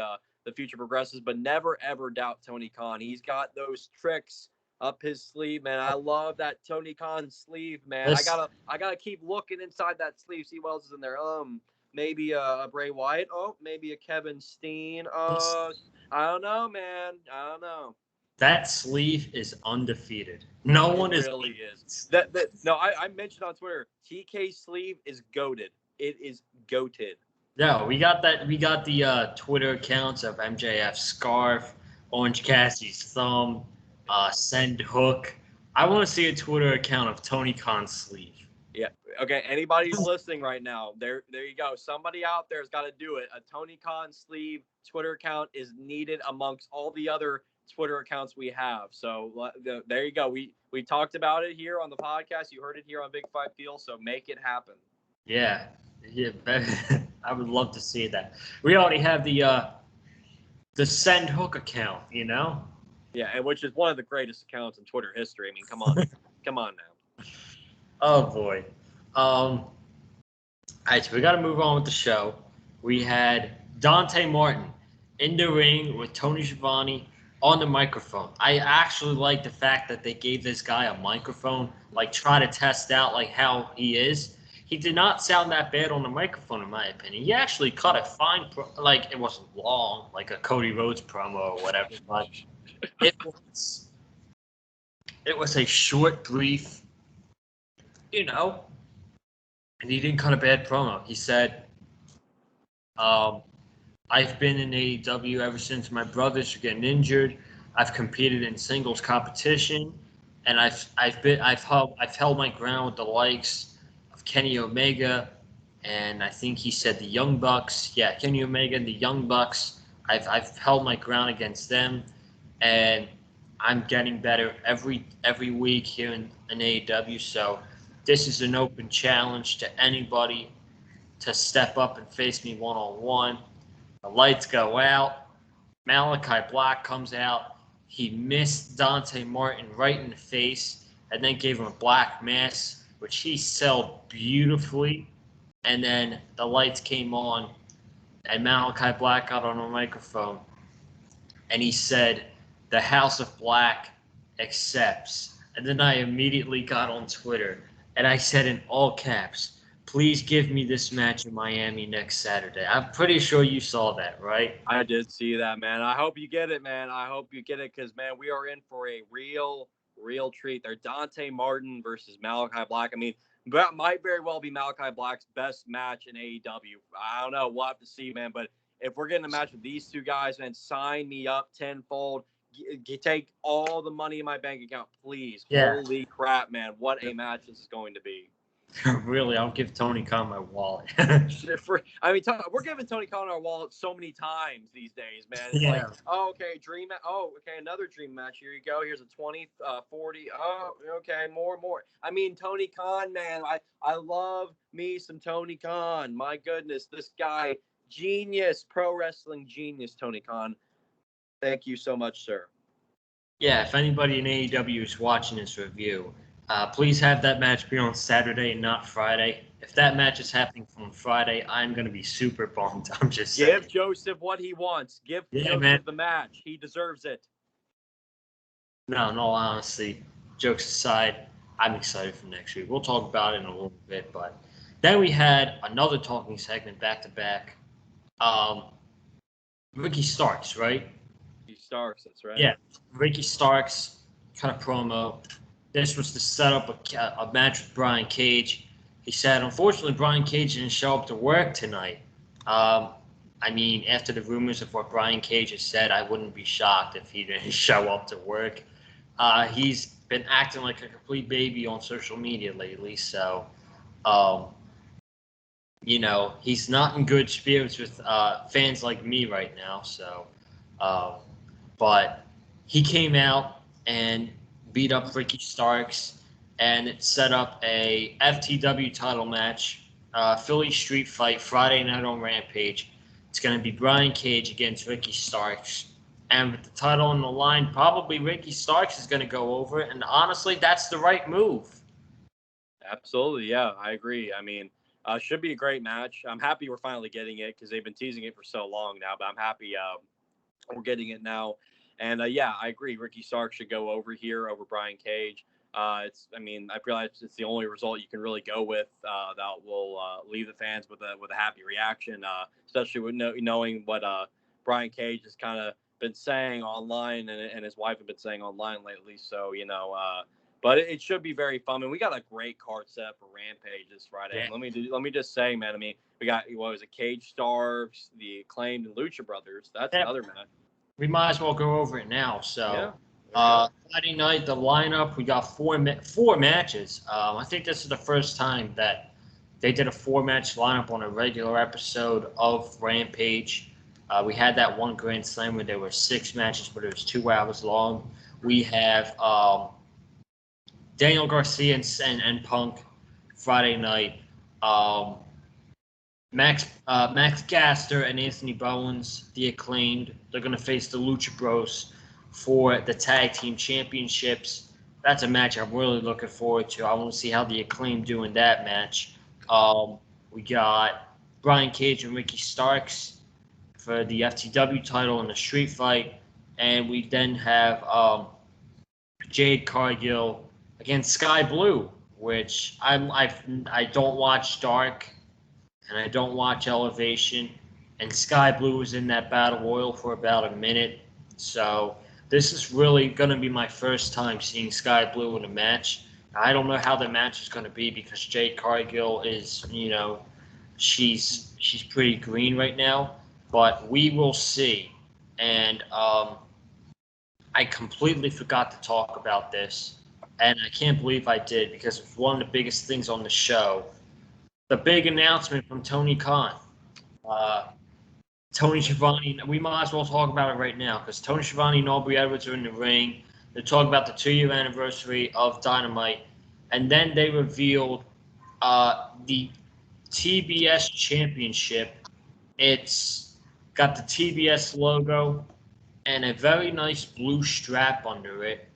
future progresses. But never ever doubt Tony Khan. He's got those tricks up his sleeve, man. I love that Tony Khan sleeve, man. I gotta keep looking inside that sleeve, see what else is in there. Maybe a Bray Wyatt. Oh, maybe a Kevin Steen. I don't know, man. I don't know. That sleeve is undefeated. No one is. It really is. No, I mentioned on Twitter, TK sleeve is goated. It is goated. No, we got that. We got the Twitter accounts of MJF scarf, Orange Cassidy's thumb, Send Hook. I want to see a Twitter account of Tony Khan's sleeve. Yeah. Okay. Anybody who's listening right now, there you go. Somebody out there has got to do it. A Tony Khan sleeve Twitter account is needed amongst all the other Twitter accounts we have. So there you go. We talked about it here on the podcast. You heard it here on Big Five Feel. So make it happen. Yeah. I would love to see that. We already have the Send Hook account, you know? Yeah, and which is one of the greatest accounts in Twitter history. I mean, come on. Come on now. Oh, boy. All right, so we got to move on with the show. We had Dante Martin in the ring with Tony Schiavone on the microphone. I actually like the fact that they gave this guy a microphone, like try to test out like how he is. He did not sound that bad on the microphone, in my opinion. He actually cut a fine, like it wasn't long, like a Cody Rhodes promo or whatever, but it was a short, brief, you know, and he didn't cut a bad promo. He said, I've been in AEW ever since my brothers were getting injured. I've competed in singles competition, and I've held my ground with the likes of Kenny Omega, and I think he said the Young Bucks. Yeah, Kenny Omega and the Young Bucks. I've held my ground against them, and I'm getting better every week here in AEW. So this is an open challenge to anybody to step up and face me one-on-one. The lights go out. Malachi Black comes out. He missed Dante Martin right in the face and then gave him a black mass, which he sold beautifully. And then the lights came on, and Malachi Black got on a microphone, and he said, "The House of Black accepts." And then I immediately got on Twitter, and I said in all caps, "Please give me this match in Miami next Saturday." I'm pretty sure you saw that, right? I did see that, man. I hope you get it, man. I hope you get it because, man, we are in for a real treat. They're Dante Martin versus Malachi Black. I mean, that might very well be Malachi Black's best match in AEW. I don't know. We'll have to see, man. But if we're getting a match with these two guys, man, sign me up tenfold. Take all the money in my bank account, please. Yeah. Holy crap, man. What a match this is going to be. Really, I'll give Tony Khan my wallet. We're giving Tony Khan our wallet so many times these days, man. It's like, oh, okay, dream match. Oh, okay, another dream match. Here you go. Here's a 20, 40. Oh, okay, more. I mean, Tony Khan, man. I love me some Tony Khan. My goodness, this guy, genius, pro wrestling genius, Tony Khan. Thank you so much, sir. Yeah, if anybody in AEW is watching this review, please have that match be on Saturday and not Friday. If that match is happening on Friday, I'm going to be super bummed. I'm just saying. Give Joseph what he wants. Give Joseph the match. He deserves it. No, in all honesty, jokes aside, I'm excited for next week. We'll talk about it in a little bit, but then we had another talking segment back-to-back. Ricky Starks, right? Ricky Starks, that's right. Yeah, Ricky Starks kind of promo. This was to set up a match with Brian Cage. He said, unfortunately, Brian Cage didn't show up to work tonight. I mean, after the rumors of what Brian Cage has said, I wouldn't be shocked if he didn't show up to work. He's been acting like a complete baby on social media lately, so, he's not in good spirits with fans like me right now. So, but he came out and beat up Ricky Starks, and it set up a FTW title match, Philly Street Fight, Friday night on Rampage. It's going to be Brian Cage against Ricky Starks. And with the title on the line, probably Ricky Starks is going to go over. And honestly, that's the right move. Absolutely. Yeah, I agree. I mean, should be a great match. I'm happy we're finally getting it because they've been teasing it for so long now, but I'm happy we're getting it now. And yeah, I agree. Ricky Starks should go over here over Brian Cage. I realize it's the only result you can really go with that will leave the fans with a happy reaction, especially with knowing what Brian Cage has kind of been saying online and his wife have been saying online lately. So, but it should be very fun. And we got a great card set for Rampage this Friday. Yeah. Let me just say, man, we got, Cage Stars, the Acclaimed, and Lucha Brothers. That's another match. We might as well go over it now. So, Friday night, the lineup, we got four matches. I think this is the first time that they did a 4-match lineup on a regular episode of Rampage. We had that one Grand Slam where there were 6 matches, but it was 2 hours long. We have Daniel Garcia and Punk Friday night. Max Caster and Anthony Bowens, the Acclaimed, they're going to face the Lucha Bros for the Tag Team Championships. That's a match I'm really looking forward to. I want to see how the Acclaimed do in that match. We got Brian Cage and Ricky Starks for the FTW title in the street fight. And we then have Jade Cargill against Sky Blue, which I don't watch Dark and I don't watch Elevation, and Sky Blue was in that battle royal for about a minute. So this is really going to be my first time seeing Sky Blue in a match. I don't know how the match is going to be because Jade Cargill is, she's pretty green right now, but we will see. And I completely forgot to talk about this, and I can't believe I did because it's one of the biggest things on the show. The big announcement from Tony Khan. Tony Schiavone, we might as well talk about it right now because Tony Schiavone and Aubrey Edwards are in the ring. They're talking about the 2-year anniversary of Dynamite. And then they revealed the TBS Championship. It's got the TBS logo and a very nice blue strap under it.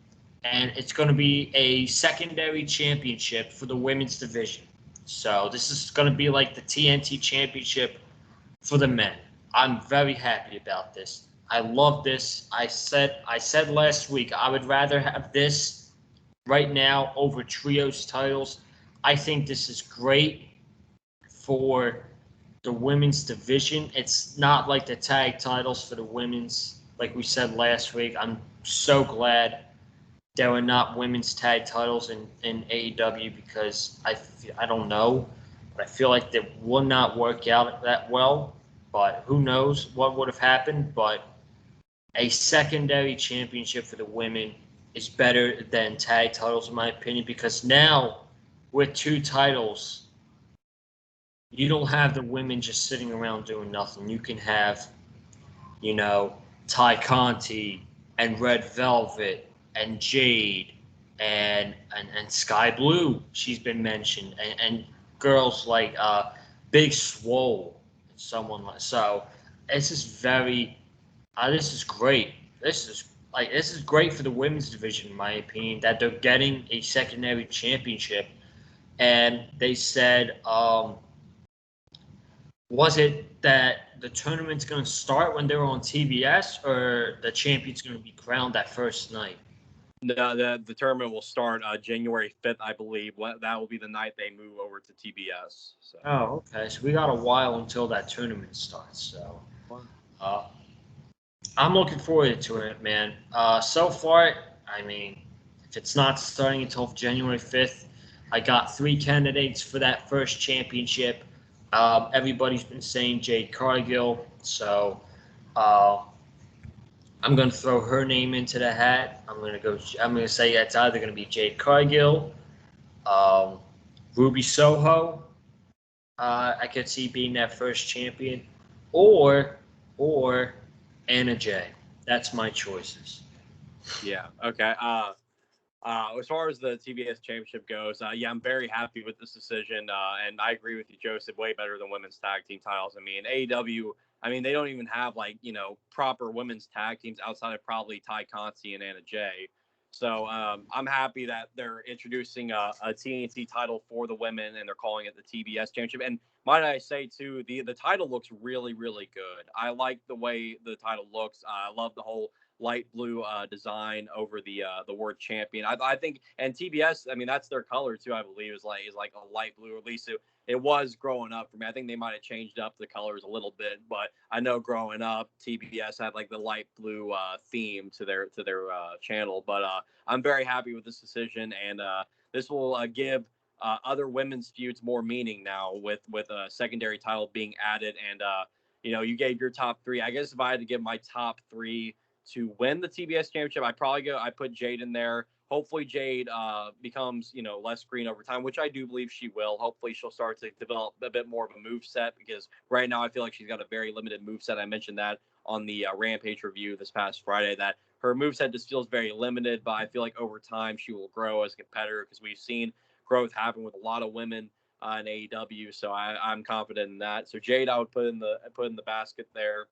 And it's going to be a secondary championship for the women's division. So this is going to be like the TNT Championship for the men. I'm very happy about this. I love this. I said last week I would rather have this right now over trios titles. I think this is great for the women's division. It's not like the tag titles for the women's, like we said last week. I'm so glad there were not women's tag titles in AEW because I don't know, but I feel like they will not work out that well. but who knows what would have happened. But a secondary championship for the women is better than tag titles, in my opinion, because now with 2 titles, you don't have the women just sitting around doing nothing. You can have, you know, Ty Conti and Red Velvet and Jade and Sky Blue. She's been mentioned, and girls like Big Swole, someone like so. This is very, this is great. This is great for the women's division, in my opinion, that they're getting a secondary championship. And they said, was it that the tournament's going to start when they're on TBS, or the champion's going to be crowned that first night? No, the tournament will start January 5th, I believe. That will be the night they move over to TBS. So. Oh, okay. So we got a while until that tournament starts. So uh, I'm looking forward to it, man. So far, I mean, if it's not starting until January 5th, I got 3 candidates for that first championship. Everybody's been saying Jade Cargill, so I'm going to throw her name into the hat. I'm going to say it's either going to be Jade Cargill, Ruby Soho. I could see being that first champion, or Anna Jay. That's my choices. Yeah. Okay. As far as the TBS Championship goes, yeah, I'm very happy with this decision, and I agree with you, Joseph. Way better than women's tag team titles. I mean, AEW. I mean, they don't even have proper women's tag teams outside of probably Ty Conti and Anna Jay. So I'm happy that they're introducing a TNT title for the women, and they're calling it the TBS Championship. And might I say too, the title looks really, really good. I like the way the title looks. I love the whole light blue design over the word champion. I think, and TBS, I mean, that's their color too. I believe is like a light blue. At least it was growing up for me. I think they might have changed up the colors a little bit, but I know growing up, TBS had like the light blue theme to their channel. But I'm very happy with this decision, and this will give other women's feuds more meaning now with a secondary title being added. And you gave your top 3. I guess if I had to give my top 3 to win the TBS Championship, I put Jade in there. Hopefully Jade becomes, less green over time, which I do believe she will. Hopefully she'll start to develop a bit more of a move set, because right now I feel like she's got a very limited move set. I mentioned that on the Rampage review this past Friday, that her move set just feels very limited, but I feel like over time she will grow as a competitor, because we've seen growth happen with a lot of women in AEW. So I'm confident in that. So Jade, I would put in the basket there.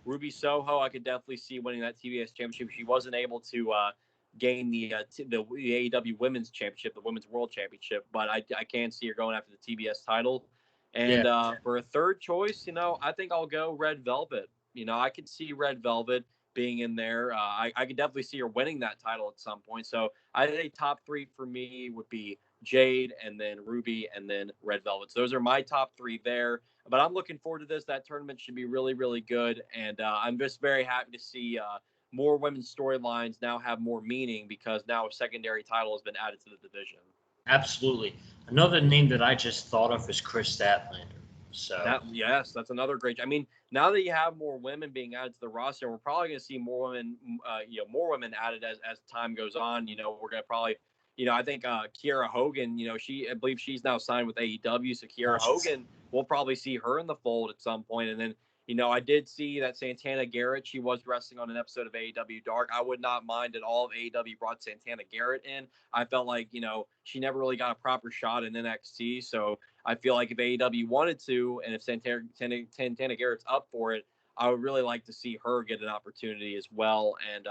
Ruby Soho, I could definitely see winning that TBS Championship. She wasn't able to gain the AEW Women's Championship, the Women's World Championship, but I can see her going after the TBS title. And for a third choice, I think I'll go Red Velvet. I could see Red Velvet being in there. I could definitely see her winning that title at some point. So I think top 3 for me would be Jade, and then Ruby, and then Red Velvet. So those are my top 3 there. But I'm looking forward to this. That tournament should be really, really good. And I'm just very happy to see more women's storylines now have more meaning, because now a secondary title has been added to the division. Absolutely. Another name that I just thought of is Chris Statlander. So yes, that's another great. I mean, now that you have more women being added to the roster, we're probably going to see more women, more women added as time goes on. We're going to probably, I think Kiera Hogan, I believe she's now signed with AEW, so Kiera Hogan, we'll probably see her in the fold at some point. And then, I did see that Santana Garrett, she was wrestling on an episode of AEW Dark. I would not mind at all if AEW brought Santana Garrett in. I felt like, she never really got a proper shot in NXT, so I feel like if AEW wanted to, and if Santana Garrett's up for it, I would really like to see her get an opportunity as well. And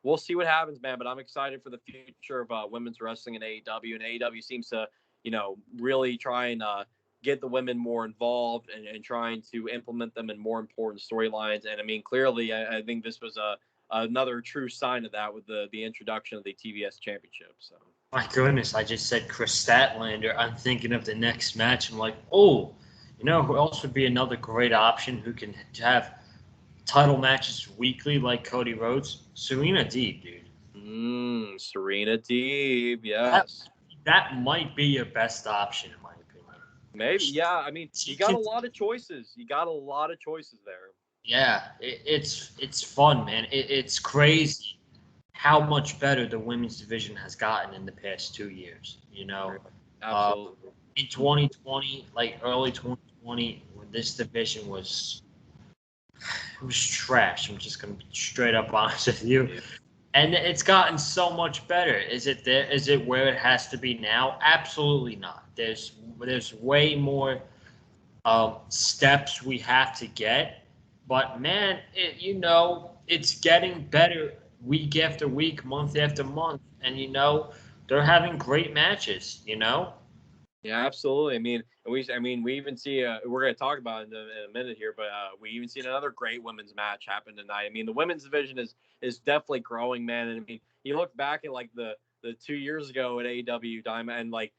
we'll see what happens, man. But I'm excited for the future of women's wrestling in AEW. And AEW seems to, really try and get the women more involved and trying to implement them in more important storylines. And I mean, clearly, I think this was another true sign of that with the introduction of the TBS Championship. So. My goodness, I just said Chris Statlander. I'm thinking of the next match. I'm like, oh, who else would be another great option who can have title matches weekly like Cody Rhodes? Serena Deeb, dude. Serena Deeb, yes. That might be your best option, in my opinion. Maybe, yeah. I mean, She you got a can, lot of choices. You got a lot of choices there. yeah, it's fun, man. It's crazy how much better the women's division has gotten in the past 2 years. Uh, Absolutely. in 2020, like early 2020, when this division was it was trash. I'm just gonna be straight up honest with you. Yeah. And it's gotten so much better. Is it there? Is it where it has to be now? Absolutely not. There's way more steps we have to get. But man, it's getting better week after week, month after month, and they're having great matches. Yeah, absolutely. I mean, we even see. We're going to talk about it in a minute here, but we even seen another great women's match happen tonight. I mean, the women's division is definitely growing, man. And I mean, you look back at like the 2 years ago at AEW Diamond, and like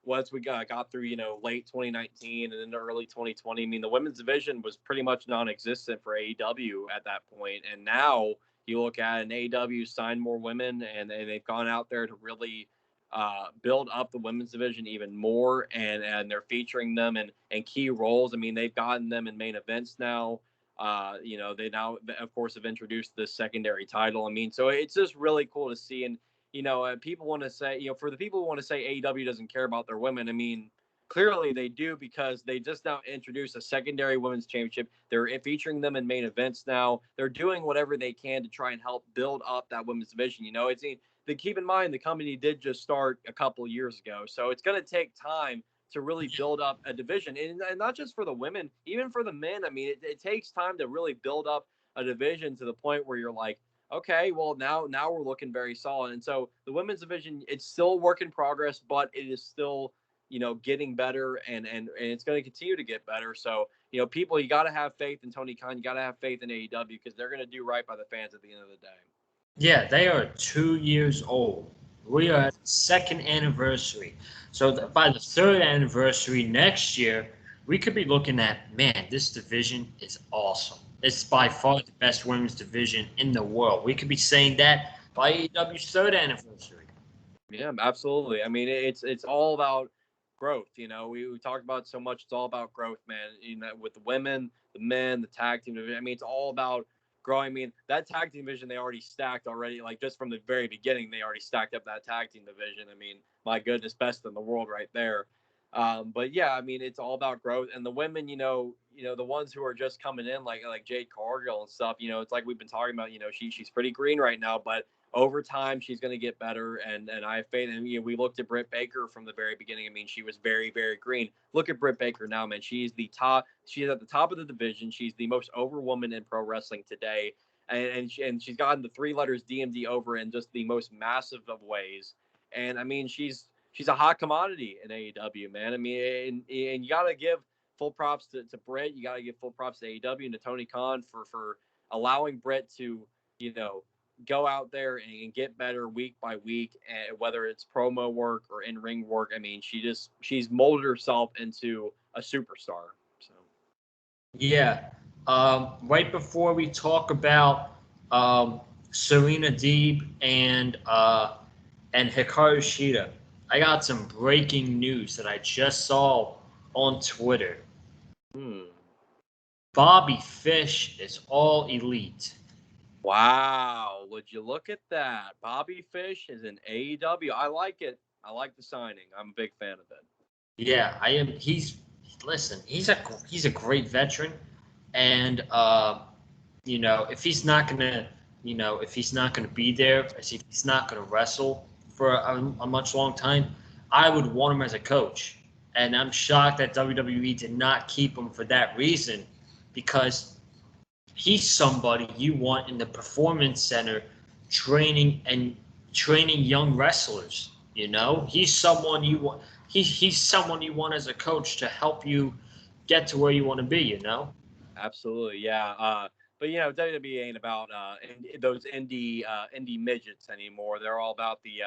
once we got through late 2019 and into early 2020. I mean, the women's division was pretty much non-existent for AEW at that point, and now you look at it, and AEW signed more women, and they've gone out there to really build up the women's division even more, and they're featuring them in key roles. I mean, they've gotten them in main events now. They now, of course, have introduced the secondary title. I mean, so it's just really cool to see. And people want to say, for the people who want to say AEW doesn't care about their women, I mean, clearly they do, because they just now introduced a secondary women's championship. They're featuring them in main events now. They're doing whatever they can to try and help build up that women's division. Keep in mind the company did just start a couple of years ago, so it's going to take time to really build up a division, and not just for the women, even for the men. I mean, it takes time to really build up a division to the point where you're like, okay, well now we're looking very solid. And so the women's division, it's still a work in progress, but it is still getting better, and it's going to continue to get better. So people, you got to have faith in Tony Khan, you got to have faith in AEW, because they're going to do right by the fans at the end of the day. Yeah, they are 2 years old. We are at the second anniversary. So by the third anniversary next year, we could be looking at, man, this division is awesome. It's by far the best women's division in the world. We could be saying that by AEW's third anniversary. Yeah, absolutely. I mean, it's all about growth. We talked about it so much. It's all about growth, man. With the women, the men, the tag team division. I mean, it's all about growing. I mean, that tag team division, they already stacked already. Like, just from the very beginning, they already stacked up that tag team division. I mean, my goodness, best in the world right there. But yeah, I mean, it's all about growth. And the women, the ones who are just coming in, like Jade Cargill and stuff. It's like we've been talking about. She's pretty green right now, but over time she's going to get better, and I have faith. And we looked at Britt Baker from the very beginning. I mean, she was very, very green. Look at Britt Baker now, man. She's at the top of the division. She's the most over woman in pro wrestling today, and she's gotten the three letters DMD over in just the most massive of ways. And I mean, she's a hot commodity in AEW, man. I mean, and you got to give full props to Britt. You got to give full props to AEW and to Tony Khan for allowing Britt to go out there and get better week by week, and whether it's promo work or in-ring work. I mean, she's molded herself into a superstar. So Yeah. Right before we talk about Serena Deeb and Hikaru Shida, I got some breaking news that I just saw on Twitter. hmm. Bobby Fish is all elite. Wow, would you look at that? Bobby Fish is in AEW. I like it. I like the signing. I'm a big fan of it. Yeah, I am. Listen. He's a great veteran, and if he's not gonna, if he's not gonna be there, if he's not gonna wrestle for a much long time, I would want him as a coach. And I'm shocked that WWE did not keep him for that reason, because he's somebody you want in the performance center, training young wrestlers. He's someone you want. He's someone you want as a coach to help you get to where you want to be. Absolutely, yeah. But WWE ain't about those indie midgets anymore. They're all about the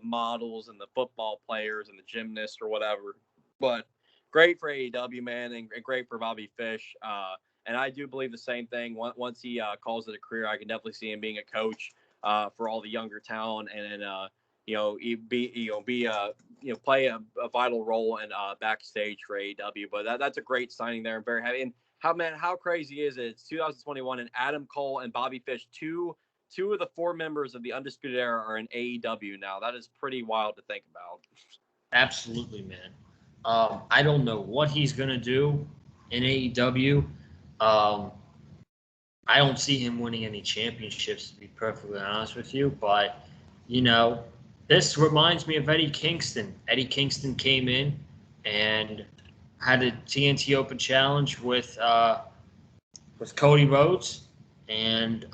models and the football players and the gymnasts or whatever. But great for AEW, man, and great for Bobby Fish. And I do believe the same thing. Once he calls it a career, I can definitely see him being a coach for all the younger talent, and be play a vital role in backstage for AEW. But that's a great signing there. I'm very happy. And how crazy is it? It's 2021 and Adam Cole and Bobby Fish, two of the 4 members of the Undisputed Era, are in AEW now. That is pretty wild to think about. Absolutely, man. I don't know what he's gonna do in AEW. I don't see him winning any championships, to be perfectly honest with you. But this reminds me of Eddie Kingston. Eddie Kingston came in and had a TNT Open Challenge with Cody Rhodes, and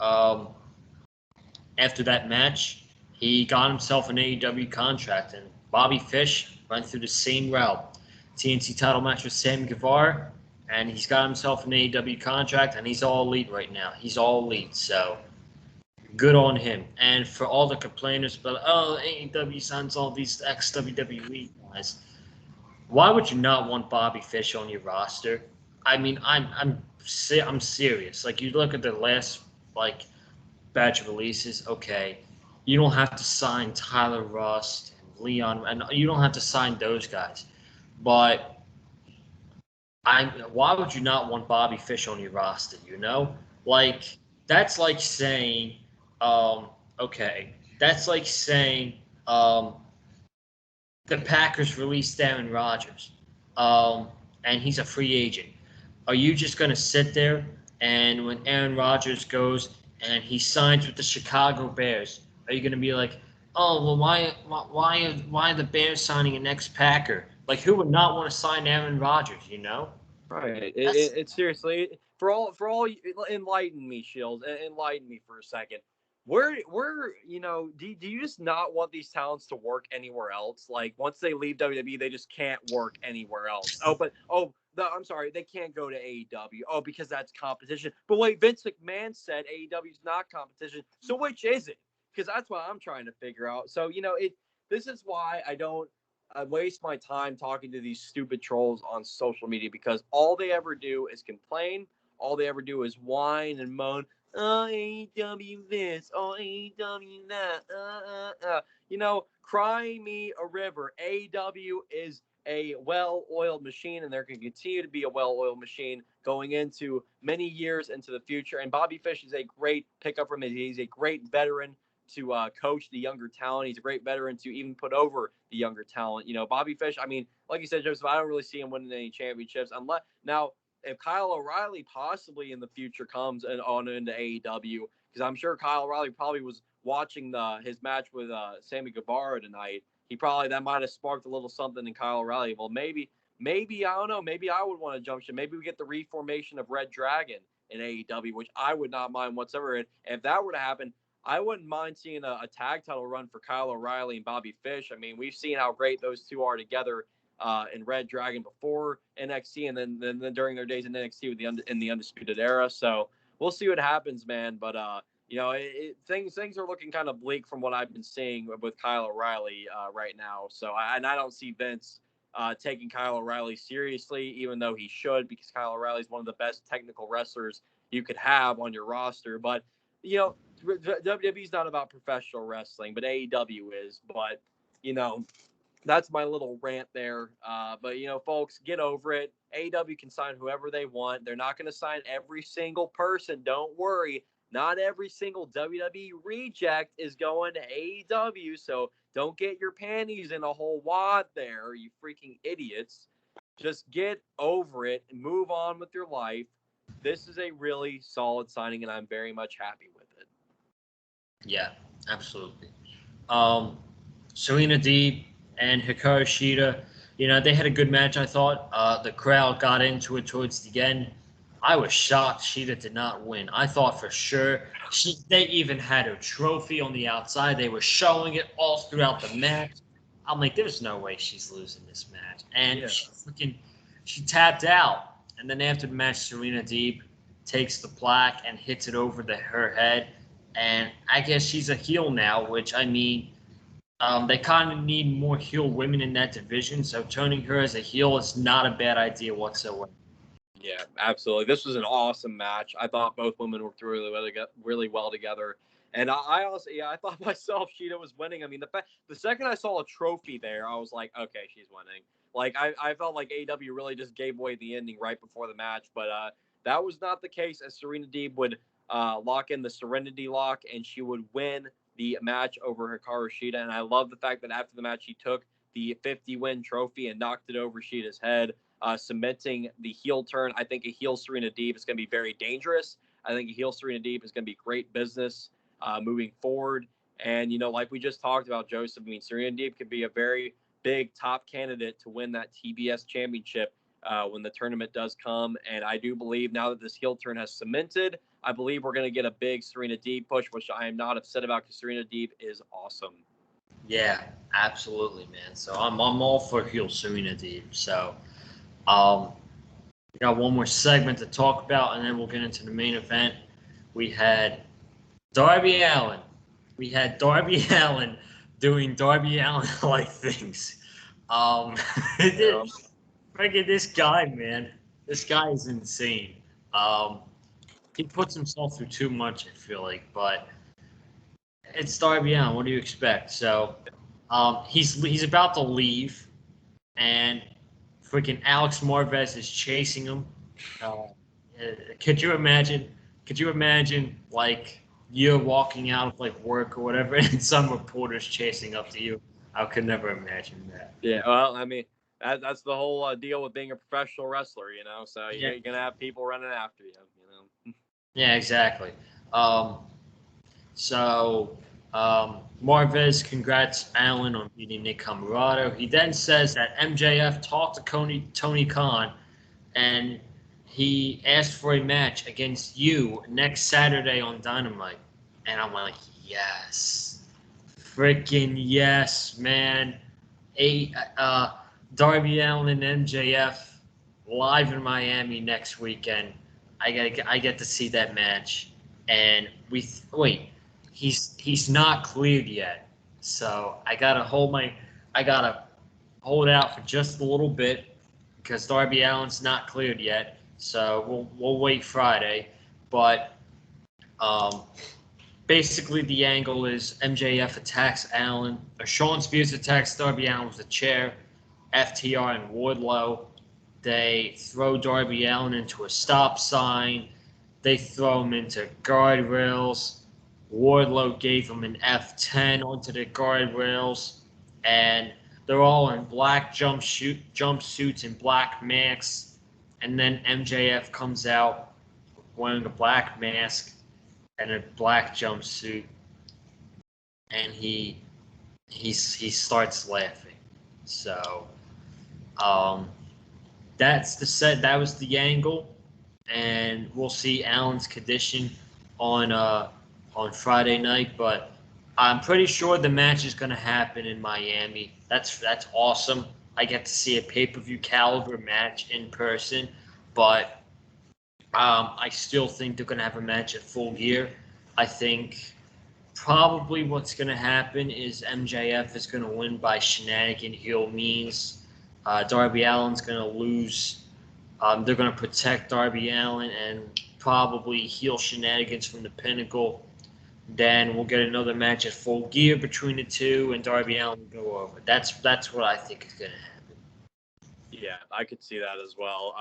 after that match, he got himself an AEW contract. And Bobby Fish went through the same route. TNT title match with Sammy Guevara, and he's got himself an AEW contract, and he's all elite right now. He's all elite, so good on him. And for all the complainers about, AEW signs all these ex-WWE guys, why would you not want Bobby Fish on your roster? I mean, I'm serious. Like, you look at the last batch of releases. Okay, you don't have to sign Tyler Rust and Leon, and you don't have to sign those guys. But why would you not want Bobby Fish on your roster? That's like saying, the Packers released Aaron Rodgers, and he's a free agent. Are you just going to sit there and when Aaron Rodgers goes and he signs with the Chicago Bears, are you going to be like, oh, well, why are the Bears signing an ex-Packer? Like, who would not want to sign Aaron Rodgers, Right. It's seriously, for all enlighten me, Shields. Enlighten me for a second. Where do you just not want these talents to work anywhere else? Like, once they leave WWE, they just can't work anywhere else. I'm sorry, they can't go to AEW. Oh, because that's competition. But wait, Vince McMahon said AEW is not competition. So which is it? Because that's what I'm trying to figure out. So this is why I waste my time talking to these stupid trolls on social media, because all they ever do is complain. All they ever do is whine and moan. Oh, AEW this. Oh, AEW that. Cry me a river. AEW is a well-oiled machine, and they're going to continue to be a well-oiled machine going into many years into the future. And Bobby Fish is a great pickup from it. He's a great veteran to coach the younger talent. He's a great veteran to even put over the younger talent. Bobby Fish, I mean, like you said, Joseph, I don't really see him winning any championships unless now if Kyle O'Reilly possibly in the future comes on into AEW, because I'm sure Kyle O'Reilly probably was watching his match with Sammy Guevara tonight. That might have sparked a little something in Kyle O'Reilly. Well, maybe I don't know. Maybe I would want to jump ship. Maybe we get the reformation of Red Dragon in AEW, which I would not mind whatsoever. And if that were to happen, I wouldn't mind seeing a tag title run for Kyle O'Reilly and Bobby Fish. I mean, we've seen how great those two are together in Red Dragon before NXT, and then during their days in NXT in the Undisputed Era. So we'll see what happens, man. But things are looking kind of bleak from what I've been seeing with Kyle O'Reilly right now. So I don't see Vince taking Kyle O'Reilly seriously, even though he should, because Kyle O'Reilly is one of the best technical wrestlers you could have on your roster. But WWE is not about professional wrestling, but AEW is. But that's my little rant there. But folks, get over it. AEW can sign whoever they want. They're not going to sign every single person. Don't worry. Not every single WWE reject is going to AEW. So don't get your panties in a whole wad there, you freaking idiots. Just get over it and move on with your life. This is a really solid signing, and I'm very much happy with it. Yeah, absolutely. Serena Deeb and Hikaru Shida, they had a good match, I thought. The crowd got into it towards the end. I was shocked Shida did not win. I thought for sure they even had her trophy on the outside. They were showing it all throughout the match. I'm like, there's no way she's losing this match. And she tapped out. And then after the match, Serena Deeb takes the plaque and hits it over her head. And I guess she's a heel now, which, I mean, they kind of need more heel women in that division. So turning her as a heel is not a bad idea whatsoever. Yeah, absolutely. This was an awesome match. I thought both women worked really well together. And I also, I thought myself Sheeta was winning. I mean, the second I saw a trophy there, I was like, okay, she's winning. Like, I felt like AEW really just gave away the ending right before the match, but that was not the case, as Serena Deeb would lock in the Serenity Lock, and she would win the match over Hikaru Shida. And I love the fact that after the match, she took the 50-win trophy and knocked it over Shida's head, cementing the heel turn. I think a heel Serena Deeb is going to be very dangerous. I think a heel Serena Deeb is going to be great business moving forward. And, like we just talked about, Joseph, I mean, Serena Deeb could be a very big top candidate to win that TBS championship when the tournament does come. And I do believe now that this heel turn has cemented, I believe we're going to get a big Serena Deeb push, which I am not upset about because Serena Deeb is awesome. Yeah, absolutely, man. So I'm all for heel Serena Deeb. So we got one more segment to talk about, and then we'll get into the main event. We had Darby Allen. We had Darby Allen doing Darby Allen-like things. Freaking this guy, man. This guy is insane. He puts himself through too much, I feel like, but it's Darby Allen. What do you expect? So he's about to leave, and freaking Alex Marvez is chasing him. Could you imagine? Could you imagine, like, you're walking out of, like, work or whatever, and some reporter's chasing up to you? I could never imagine that. Yeah, well, I mean, that's the whole deal with being a professional wrestler, So Yeah. you're gonna have people running after you, Yeah, exactly. So Marvez congrats Allen on beating Nick Comoroto. He then says that MJF talked to Tony Khan, and he asked for a match against you next Saturday on Dynamite. And I'm like, yes. Freaking yes, man. Darby Allen and MJF live in Miami next weekend. I get to see that match. And wait, he's not cleared yet. So I gotta hold out for just a little bit because Darby Allen's not cleared yet. So we'll wait Friday. But basically the angle is MJF attacks Allen, or Sean Spears attacks Darby Allen with a chair, FTR and Wardlow. They throw Darby Allen into a stop sign. They throw him into guardrails. Wardlow gave him an F10 onto the guardrails, and they're all in black jumpsuits and black masks. And then MJF comes out wearing a black mask and a black jumpsuit, and he starts laughing. So that's the set. That was the angle, and we'll see Allen's condition on Friday night. But I'm pretty sure the match is going to happen in Miami. That's awesome. I get to see a pay-per-view caliber match in person, but I still think they're going to have a match at Full Gear. I think probably what's going to happen is MJF is going to win by shenanigan heel means. Darby Allen's going to lose. They're going to protect Darby Allen and probably heel shenanigans from the Pinnacle. Then we'll get another match at Full Gear between the two, and Darby Allen will go over. That's what I think is going to happen. Yeah, I could see that as well.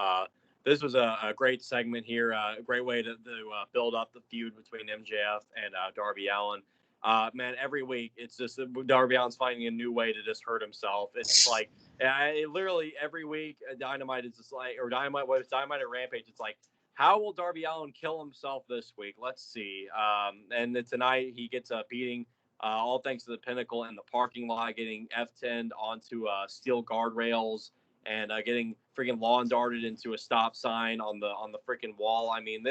This was a great segment here, a great way to build up the feud between MJF and Darby Allen. Man, every week it's just Darby Allen's finding a new way to just hurt himself. It's just like, literally every week Dynamite is just like, or Dynamite at Rampage. It's like, how will Darby Allen kill himself this week? Let's see. And then tonight he gets a beating, all thanks to the Pinnacle in the parking lot, getting F10'd onto steel guardrails and getting freaking lawn darted into a stop sign on the freaking wall. I mean,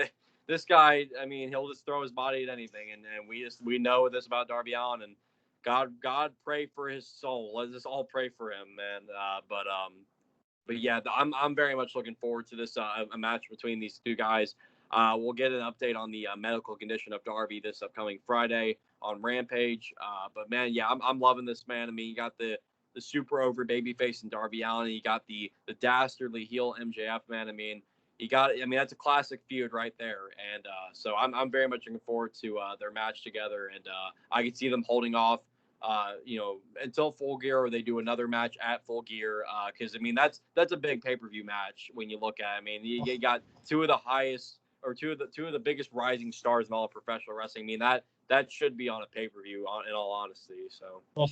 this guy, I mean, he'll just throw his body at anything, and we know this about Darby Allen, and God pray for his soul. Let's just all pray for him, man. But yeah, I'm very much looking forward to this a match between these two guys. We'll get an update on the medical condition of Darby this upcoming Friday on Rampage. But man, yeah, I'm loving this, man. I mean, you got the super over babyface and Darby Allen. You got the dastardly heel MJF, man. I mean, you got. I mean, that's a classic feud right there, and so I'm very much looking forward to their match together, and I can see them holding off, until Full Gear, or they do another match at Full Gear, because I mean that's a big pay-per-view match when you look at it. I mean, you got two of the highest, or two of the biggest rising stars in all of professional wrestling. I mean that should be on a pay-per-view, in all honesty. So. Well,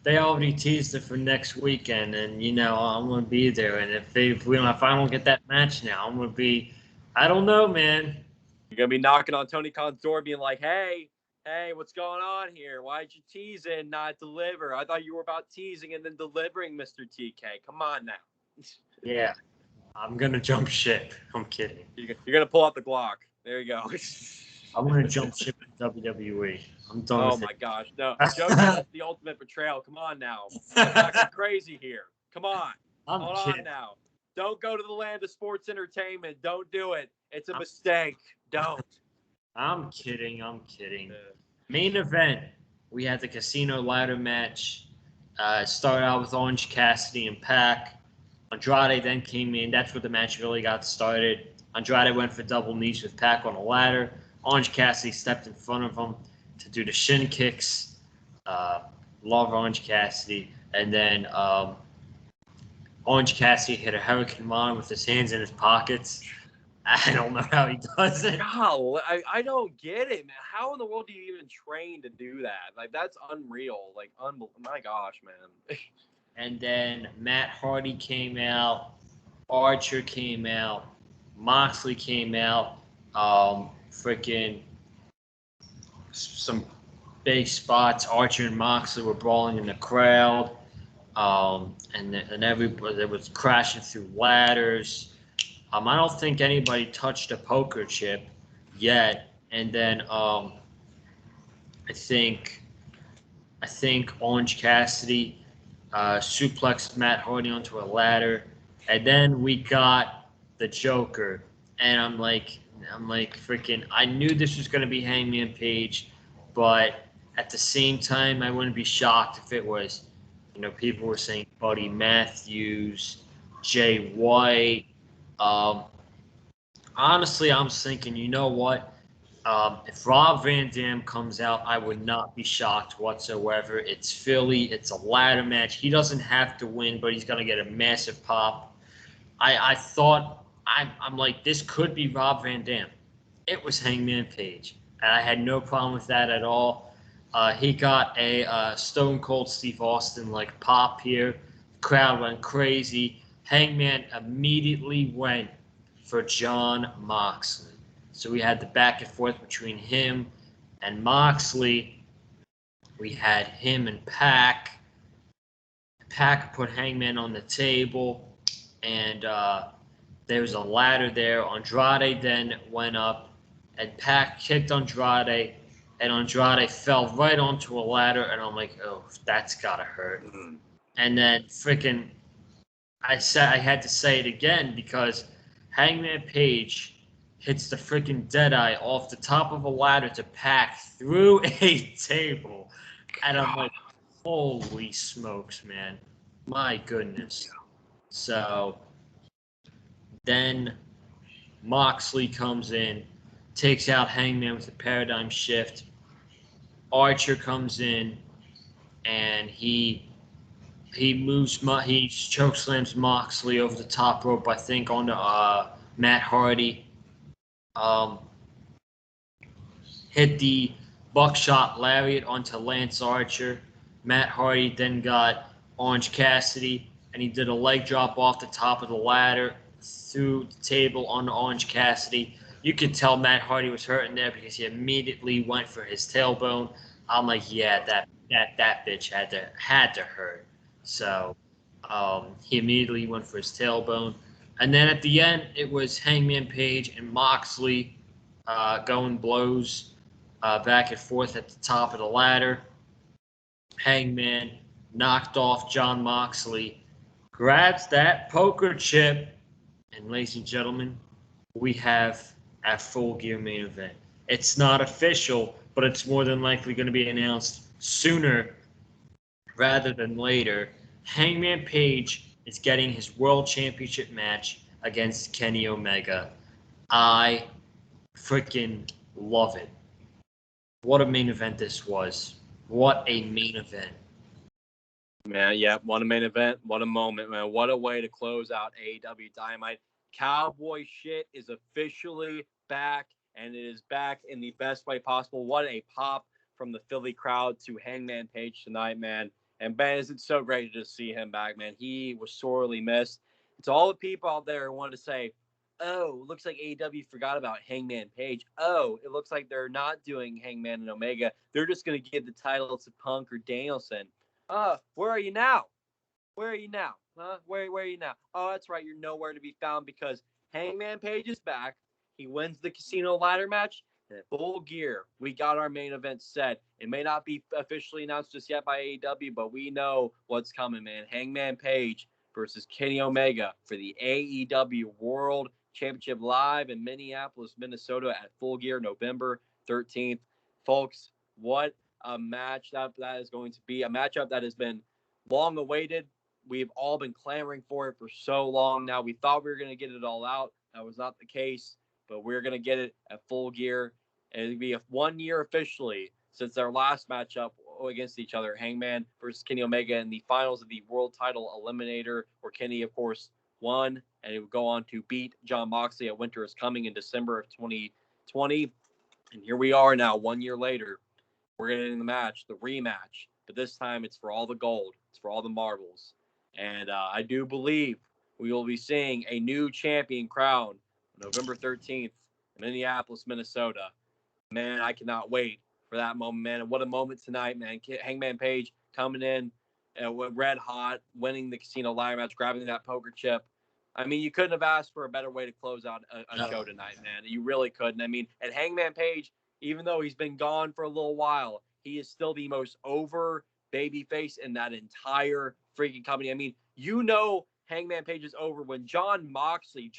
they already teased it for next weekend, and I'm gonna be there. And if I don't get that match now, I'm gonna be, I don't know, man. You're gonna be knocking on Tony Khan's door, being like, "Hey, what's going on here? Why'd you tease and not deliver? I thought you were about teasing and then delivering, Mr. TK. Come on now." Yeah, I'm gonna jump ship. I'm kidding. You're gonna pull out the Glock. There you go. I'm gonna jump ship to WWE. I'm done. Oh with my it. gosh, no, Joe, that's the ultimate betrayal. Come on now, acting crazy here. Come on, hold on now. Don't go to the land of sports entertainment. Don't do it. It's a mistake. Don't. I'm kidding. Main event, we had the casino ladder match. Started out with Orange Cassidy and Pac. Andrade then came in. That's where the match really got started. Andrade went for double knees with Pac on a ladder. Orange Cassidy stepped in front of him to do the shin kicks. Love Orange Cassidy. And then Orange Cassidy hit a Hurricane Rana with his hands in his pockets. I don't know how he does it. God, I don't get it, man. How in the world do you even train to do that? Like, that's unreal. Like, my gosh, man. And then Matt Hardy came out. Archer came out. Moxley came out. Freaking some big spots. Archer and Moxley were brawling in the crowd. And everybody was crashing through ladders. I don't think anybody touched a poker chip yet. And then I think Orange Cassidy suplexed Matt Hardy onto a ladder, and then we got the Joker. And I'm like freaking. I knew this was gonna be Hangman Page, but at the same time, I wouldn't be shocked if it was. People were saying Buddy Matthews, Jay White. Honestly, I'm thinking, you know what? If Rob Van Dam comes out, I would not be shocked whatsoever. It's Philly. It's a ladder match. He doesn't have to win, but he's going to get a massive pop. I thought, I'm like, this could be Rob Van Dam. It was Hangman Page. And I had no problem with that at all. He got a Stone Cold Steve Austin like pop here. The crowd went crazy. Hangman immediately went for Jon Moxley. So we had the back and forth between him and Moxley. We had him and Pac. Pac put Hangman on the table, and there was a ladder there. Andrade then went up, and Pac kicked Andrade, and Andrade fell right onto a ladder, and I'm like, oh, that's gotta hurt. And then freaking, I had to say it again because Hangman Page hits the freaking Deadeye off the top of a ladder to Pac through a table. And I'm like, holy smokes, man. My goodness. So then Moxley comes in, takes out Hangman with a paradigm shift. Archer comes in, and he chokeslams Moxley over the top rope, I think, onto Matt Hardy. Hit the buckshot lariat onto Lance Archer. Matt Hardy then got Orange Cassidy, and he did a leg drop off the top of the ladder through the table onto Orange Cassidy. You could tell Matt Hardy was hurting there because he immediately went for his tailbone. I'm like, yeah, that bitch had to hurt. So he immediately went for his tailbone. And then at the end, it was Hangman Page and Moxley going blows back and forth at the top of the ladder. Hangman knocked off Jon Moxley, grabs that poker chip, and ladies and gentlemen, we have our Full Gear main event. It's not official, but it's more than likely going to be announced sooner rather than later. Hangman Page is getting his World Championship match against Kenny Omega. I freaking love it. What a main event this was. What a main event. Man, yeah, what a main event. What a moment, man. What a way to close out AEW Dynamite. Cowboy shit is officially back, and it is back in the best way possible. What a pop from the Philly crowd to Hangman Page tonight, man. And Ben, it's so great to just see him back, man. He was sorely missed. To all the people out there who wanted to say, oh, looks like AEW forgot about Hangman Page. Oh, it looks like they're not doing Hangman and Omega. They're just going to give the title to Punk or Danielson. Where are you now? Where are you now? Where are you now? Oh, that's right. You're nowhere to be found because Hangman Page is back. He wins the casino ladder match. And full gear. We got our main event set. It may not be officially announced just yet by AEW, but we know what's coming, man. Hangman Page versus Kenny Omega for the AEW World Championship live in Minneapolis, Minnesota at Full Gear, November 13th. Folks, what a matchup that is going to be. A matchup that has been long awaited. We've all been clamoring for it for so long now. We thought we were going to get it all out. That was not the case, but we're going to get it at Full Gear. And it'll be 1 year officially since their last matchup against each other, Hangman versus Kenny Omega in the finals of the world title eliminator, where Kenny, of course, won, and he would go on to beat Jon Moxley at Winter is Coming in December of 2020. And here we are now, 1 year later. We're getting the match, the rematch, but this time it's for all the gold. It's for all the marbles. And I do believe we will be seeing a new champion crowned November 13th in Minneapolis, Minnesota. Man, I cannot wait for that moment, man. And what a moment tonight, man. Hangman Page coming in red hot, winning the casino ladder match, grabbing that poker chip. I mean, you couldn't have asked for a better way to close out a show tonight, man. You really couldn't. I mean, and Hangman Page, even though he's been gone for a little while, he is still the most over babyface in that entire freaking company. I mean, you know Hangman Page is over when Jon Moxley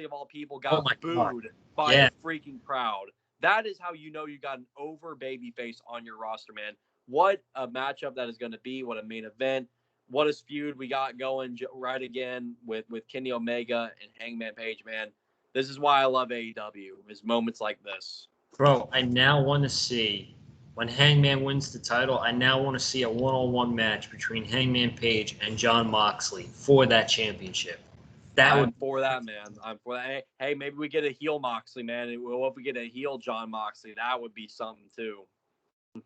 of all people, got booed by the freaking crowd. That is how you know you got an over babyface on your roster, man. What a matchup that is going to be. What a main event. What a feud we got going right again with Kenny Omega and Hangman Page, man. This is why I love AEW, is moments like this. Bro, I now want to see, when Hangman wins the title, I now want to see a one-on-one match between Hangman Page and Jon Moxley for that championship. I'm for that, man. I'm for that. Hey, maybe we get a heel Moxley, man. What if we get a heel Jon Moxley? That would be something, too.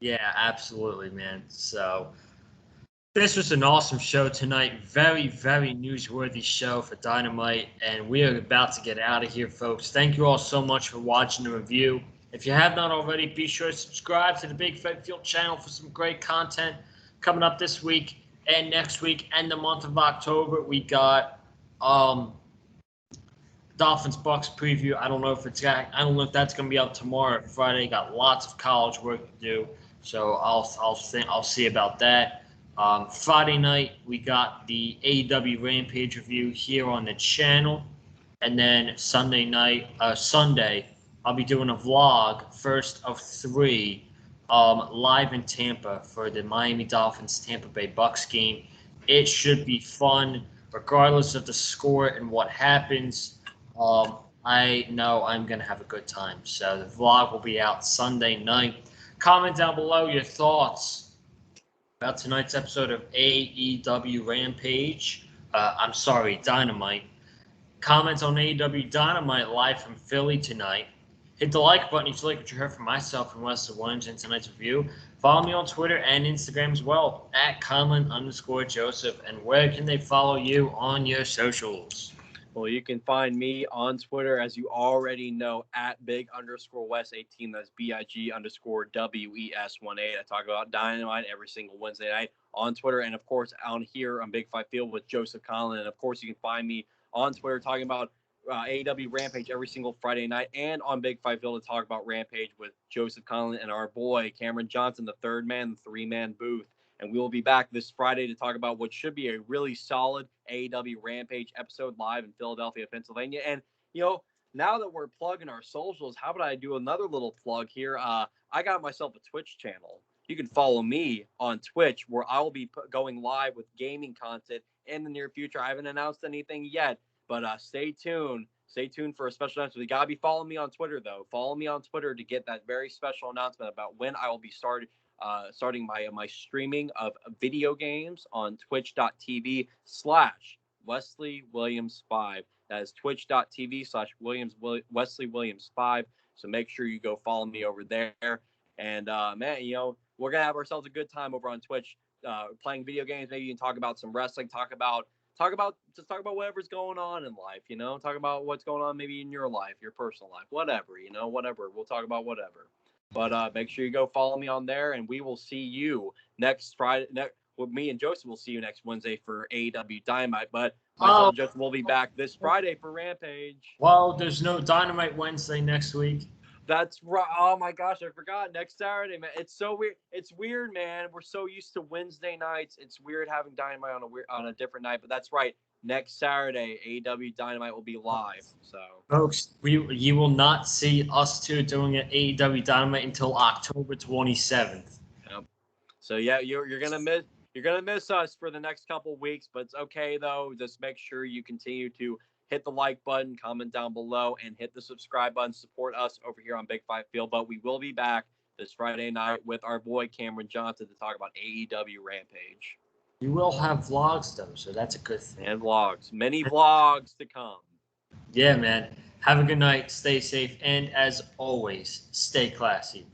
Yeah, absolutely, man. So this was an awesome show tonight. Very, very newsworthy show for Dynamite. And we are about to get out of here, folks. Thank you all so much for watching the review. If you have not already, be sure to subscribe to the Big Fat Field channel for some great content coming up this week and next week and the month of October. We got Dolphins Bucks preview. I don't know if that's going to be out tomorrow or Friday. Got lots of college work to do, so I'll see about that. Friday night we got the AEW Rampage review here on the channel, and then Sunday I'll be doing a vlog, first of 3, live in Tampa for the Miami Dolphins Tampa Bay Bucks game. It should be fun, regardless of the score and what happens. I know I'm going to have a good time. So the vlog will be out Sunday night. Comment down below your thoughts about tonight's episode of AEW Rampage. Dynamite. Comments on AEW Dynamite live from Philly tonight. Hit the like button if you like what you heard from myself and Wesley Williams in tonight's review. Follow me on Twitter and Instagram as well, at Colin_Joseph. And where can they follow you on your socials? Well, you can find me on Twitter, as you already know, at big_West18. That's BIG_WES18. I talk about Dynamite every single Wednesday night on Twitter, and of course on here on Big Five Field with Joseph Conlon. And of course, you can find me on Twitter talking about AEW Rampage every single Friday night, and on Big Five Field to talk about Rampage with Joseph Conlon and our boy Cameron Johnson, the third man, the 3-man booth. And we will be back this Friday to talk about what should be a really solid AEW Rampage episode live in Philadelphia, Pennsylvania. And, now that we're plugging our socials, how about I do another little plug here? I got myself a Twitch channel. You can follow me on Twitch, where I will be going live with gaming content in the near future. I haven't announced anything yet, But stay tuned. Stay tuned for a special announcement. You gotta be following me on Twitter though. Follow me on Twitter to get that very special announcement about when I will be starting my streaming of video games on twitch.tv/Wesley Williams 5. That is twitch.tv/Wesley Williams 5. So make sure you go follow me over there. And man, we're gonna have ourselves a good time over on Twitch, playing video games. Maybe you can talk about some wrestling. Talk about whatever's going on in life. Talk about what's going on maybe in your life, your personal life, whatever. Whatever. We'll talk about whatever. But make sure you go follow me on there, and we will see you next Friday. Me and Joseph will see you next Wednesday for AEW Dynamite. But myself and Joseph will be back this Friday for Rampage. Well, there's no Dynamite Wednesday next week. That's right. Oh my gosh, I forgot. Next Saturday, man. It's so weird. It's weird, man. We're so used to Wednesday nights. It's weird having Dynamite on a different night. But that's right. Next Saturday, AEW Dynamite will be live. So, folks, you will not see us two doing an AEW Dynamite until October 27th. Yep. So yeah, you're gonna miss us for the next couple weeks, but it's okay though. Just make sure you continue to hit the like button, comment down below, and hit the subscribe button. Support us over here on Big Five Field. But we will be back this Friday night with our boy Cameron Johnson to talk about AEW Rampage. You will have vlogs, though, so that's a good thing. And vlogs. Many vlogs to come. Yeah, man. Have a good night. Stay safe. And as always, stay classy.